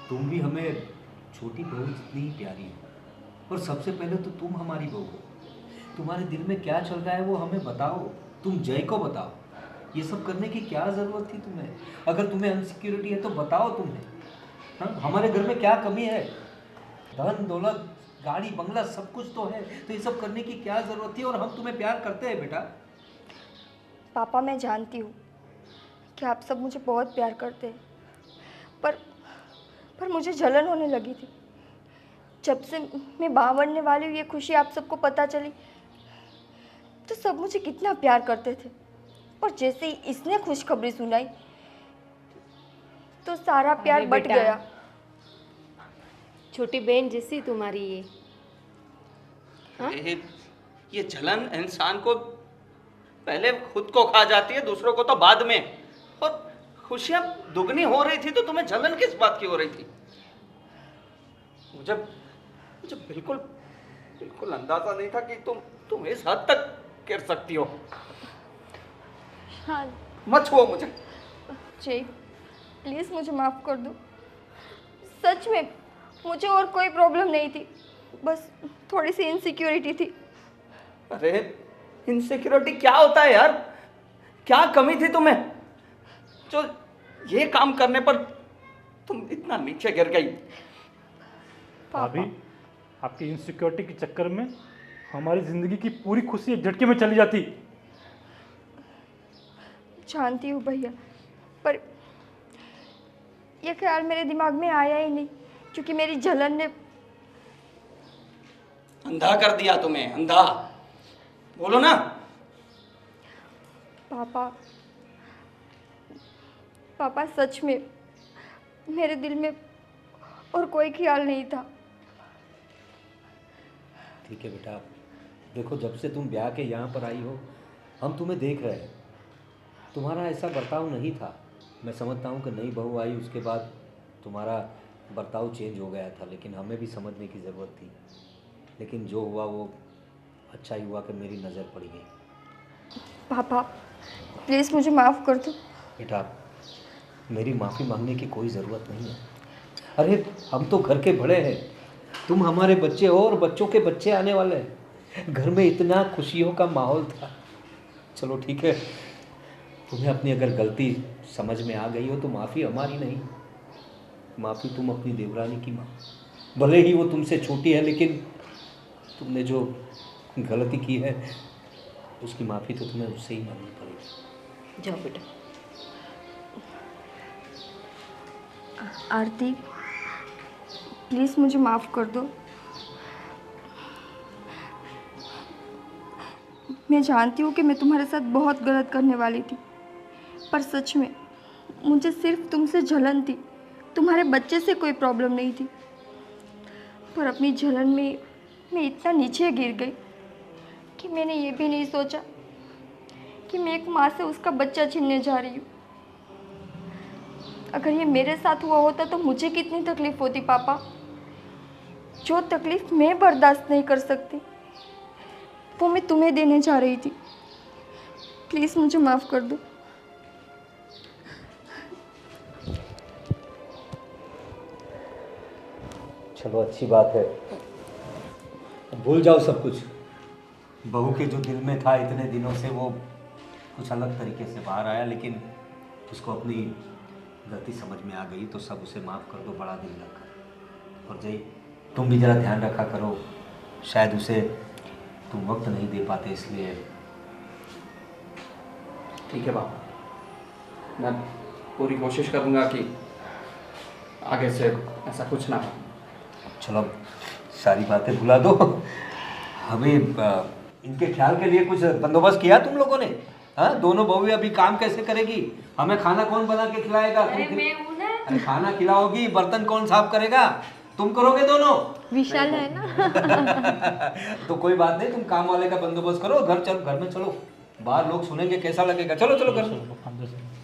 तुम भी हमें छोटी बहू जितनी ही प्यारी हो, और सबसे पहले तो तुम हमारी बहू हो। तुम्हारे दिल में क्या चल रहा है वो हमें बताओ, तुम जय को बताओ। ये सब करने की क्या ज़रूरत थी तुम्हें? अगर तुम्हें अनसिक्योरिटी है तो बताओ तुम्हें। हाँ, हमारे घर में क्या कमी है? धन दौलत गाड़ी बंगला सब कुछ तो है, तो ये सब करने की क्या ज़रूरत थी? और हम तुम्हें प्यार करते हैं बेटा। पापा मैं जानती हूँ कि आप सब मुझे बहुत प्यार करते हैं, पर मुझे जलन होने लगी थी जब से मैं मां बनने वाली हूँ। ये खुशी आप सबको पता चली तो सब मुझे कितना प्यार करते थे, और जैसे ही इसने खुशखबरी सुनाई तो सारा प्यार बट बेटा, गया। छोटी बहन जैसी तुम्हारी ये। हाँ? ये जलन इंसान को पहले खुद को खा जाती है, दूसरों को तो बाद में। और खुशियां दुगनी हो रही थी तो तुम्हें जलन किस बात की हो रही थी? मुझे बिल्कुल बिल्कुल अंदाजा नहीं था कि तुम इस हद तक गिर सकती हो। हाँ मत छुओ मुझे। जय प्लीज़ मुझे माफ़ कर दो। सच में मुझे और कोई प्रॉब्लम नहीं थी, बस थोड़ी सी इनसिक्योरिटी थी। अरे इनसिक्योरिटी क्या होता है यार? क्या कमी थी तुम्हें जो ये काम करने पर तुम इतना नीचे गिर गई? भाभी, आपकी इनसिक्योरिटी के चक्कर में हमारी जिंदगी की पूरी खुशी एक झटके में चली जाती। जानती हूँ भैया, पर यह ख्याल मेरे दिमाग में आया ही नहीं क्योंकि मेरी जलन ने अंधा कर दिया तुम्हें, अंधा। बोलो ना। पापा सच में मेरे दिल में और कोई ख्याल नहीं था। ठीक है बेटा, देखो जब से तुम ब्याह के यहाँ पर आई हो हम तुम्हें देख रहे हैं, तुम्हारा ऐसा बर्ताव नहीं था। मैं समझता हूँ कि नई बहू आई उसके बाद तुम्हारा बर्ताव चेंज हो गया था, लेकिन हमें भी समझने की ज़रूरत थी। लेकिन जो हुआ वो अच्छा ही हुआ कि मेरी नज़र पड़ गई। पापा प्लीज़ मुझे माफ़ कर दो। बेटा मेरी माफ़ी मांगने की कोई ज़रूरत नहीं है। अरे हम तो घर के बड़े हैं, तुम हमारे बच्चे हो और बच्चों के बच्चे आने वाले हैं। घर में इतना खुशियों का माहौल था। चलो ठीक है, तुम्हें अपनी अगर गलती समझ में आ गई हो तो माफ़ी हमारी नहीं, माफ़ी तुम अपनी देवरानी की माँ। भले ही वो तुमसे छोटी है, लेकिन तुमने जो गलती की है उसकी माफ़ी तो तुम्हें उससे ही मांगनी पड़ेगी। जाओ बेटा। आरती, प्लीज़ मुझे माफ़ कर दो। मैं जानती हूँ कि मैं तुम्हारे साथ बहुत गलत करने वाली थी, पर सच में मुझे सिर्फ तुमसे जलन थी, तुम्हारे बच्चे से कोई प्रॉब्लम नहीं थी। पर अपनी जलन में मैं इतना नीचे गिर गई कि मैंने ये भी नहीं सोचा कि मैं एक माँ से उसका बच्चा छीनने जा रही हूँ। अगर ये मेरे साथ हुआ होता तो मुझे कितनी तकलीफ़ होती पापा। जो तकलीफ़ मैं बर्दाश्त नहीं कर सकती वो मैं तुम्हें देने जा रही थी। प्लीज़ मुझे माफ़ कर दो। चलो अच्छी बात है, भूल जाओ सब कुछ। बहू के जो दिल में था इतने दिनों से वो कुछ अलग तरीके से बाहर आया, लेकिन उसको अपनी गलती समझ में आ गई तो सब उसे माफ़ कर दो, बड़ा दिल रखा। और जय, तुम भी ज़रा ध्यान रखा करो, शायद उसे तुम वक्त नहीं दे पाते इसलिए। ठीक है पापा, मैं पूरी कोशिश करूँगा कि आगे से ऐसा कुछ ना हो। चलो अब सारी बातें भुला दो। अभी इनके ख्याल के लिए कुछ बंदोबस्त किया तुम लोगों ने? हाँ, दोनों बहू अभी काम कैसे करेगी? हमें खाना कौन बना के खिलाएगा? अरे खाना खिलाओगी, बर्तन कौन साफ करेगा? तुम करोगे दोनों? विशाल है ना। तो कोई बात नहीं, तुम काम वाले का बंदोबस्त करो। घर में चलो, बाहर लोग सुनेंगे कैसा लगेगा। चलो चलो घर में। अंदर से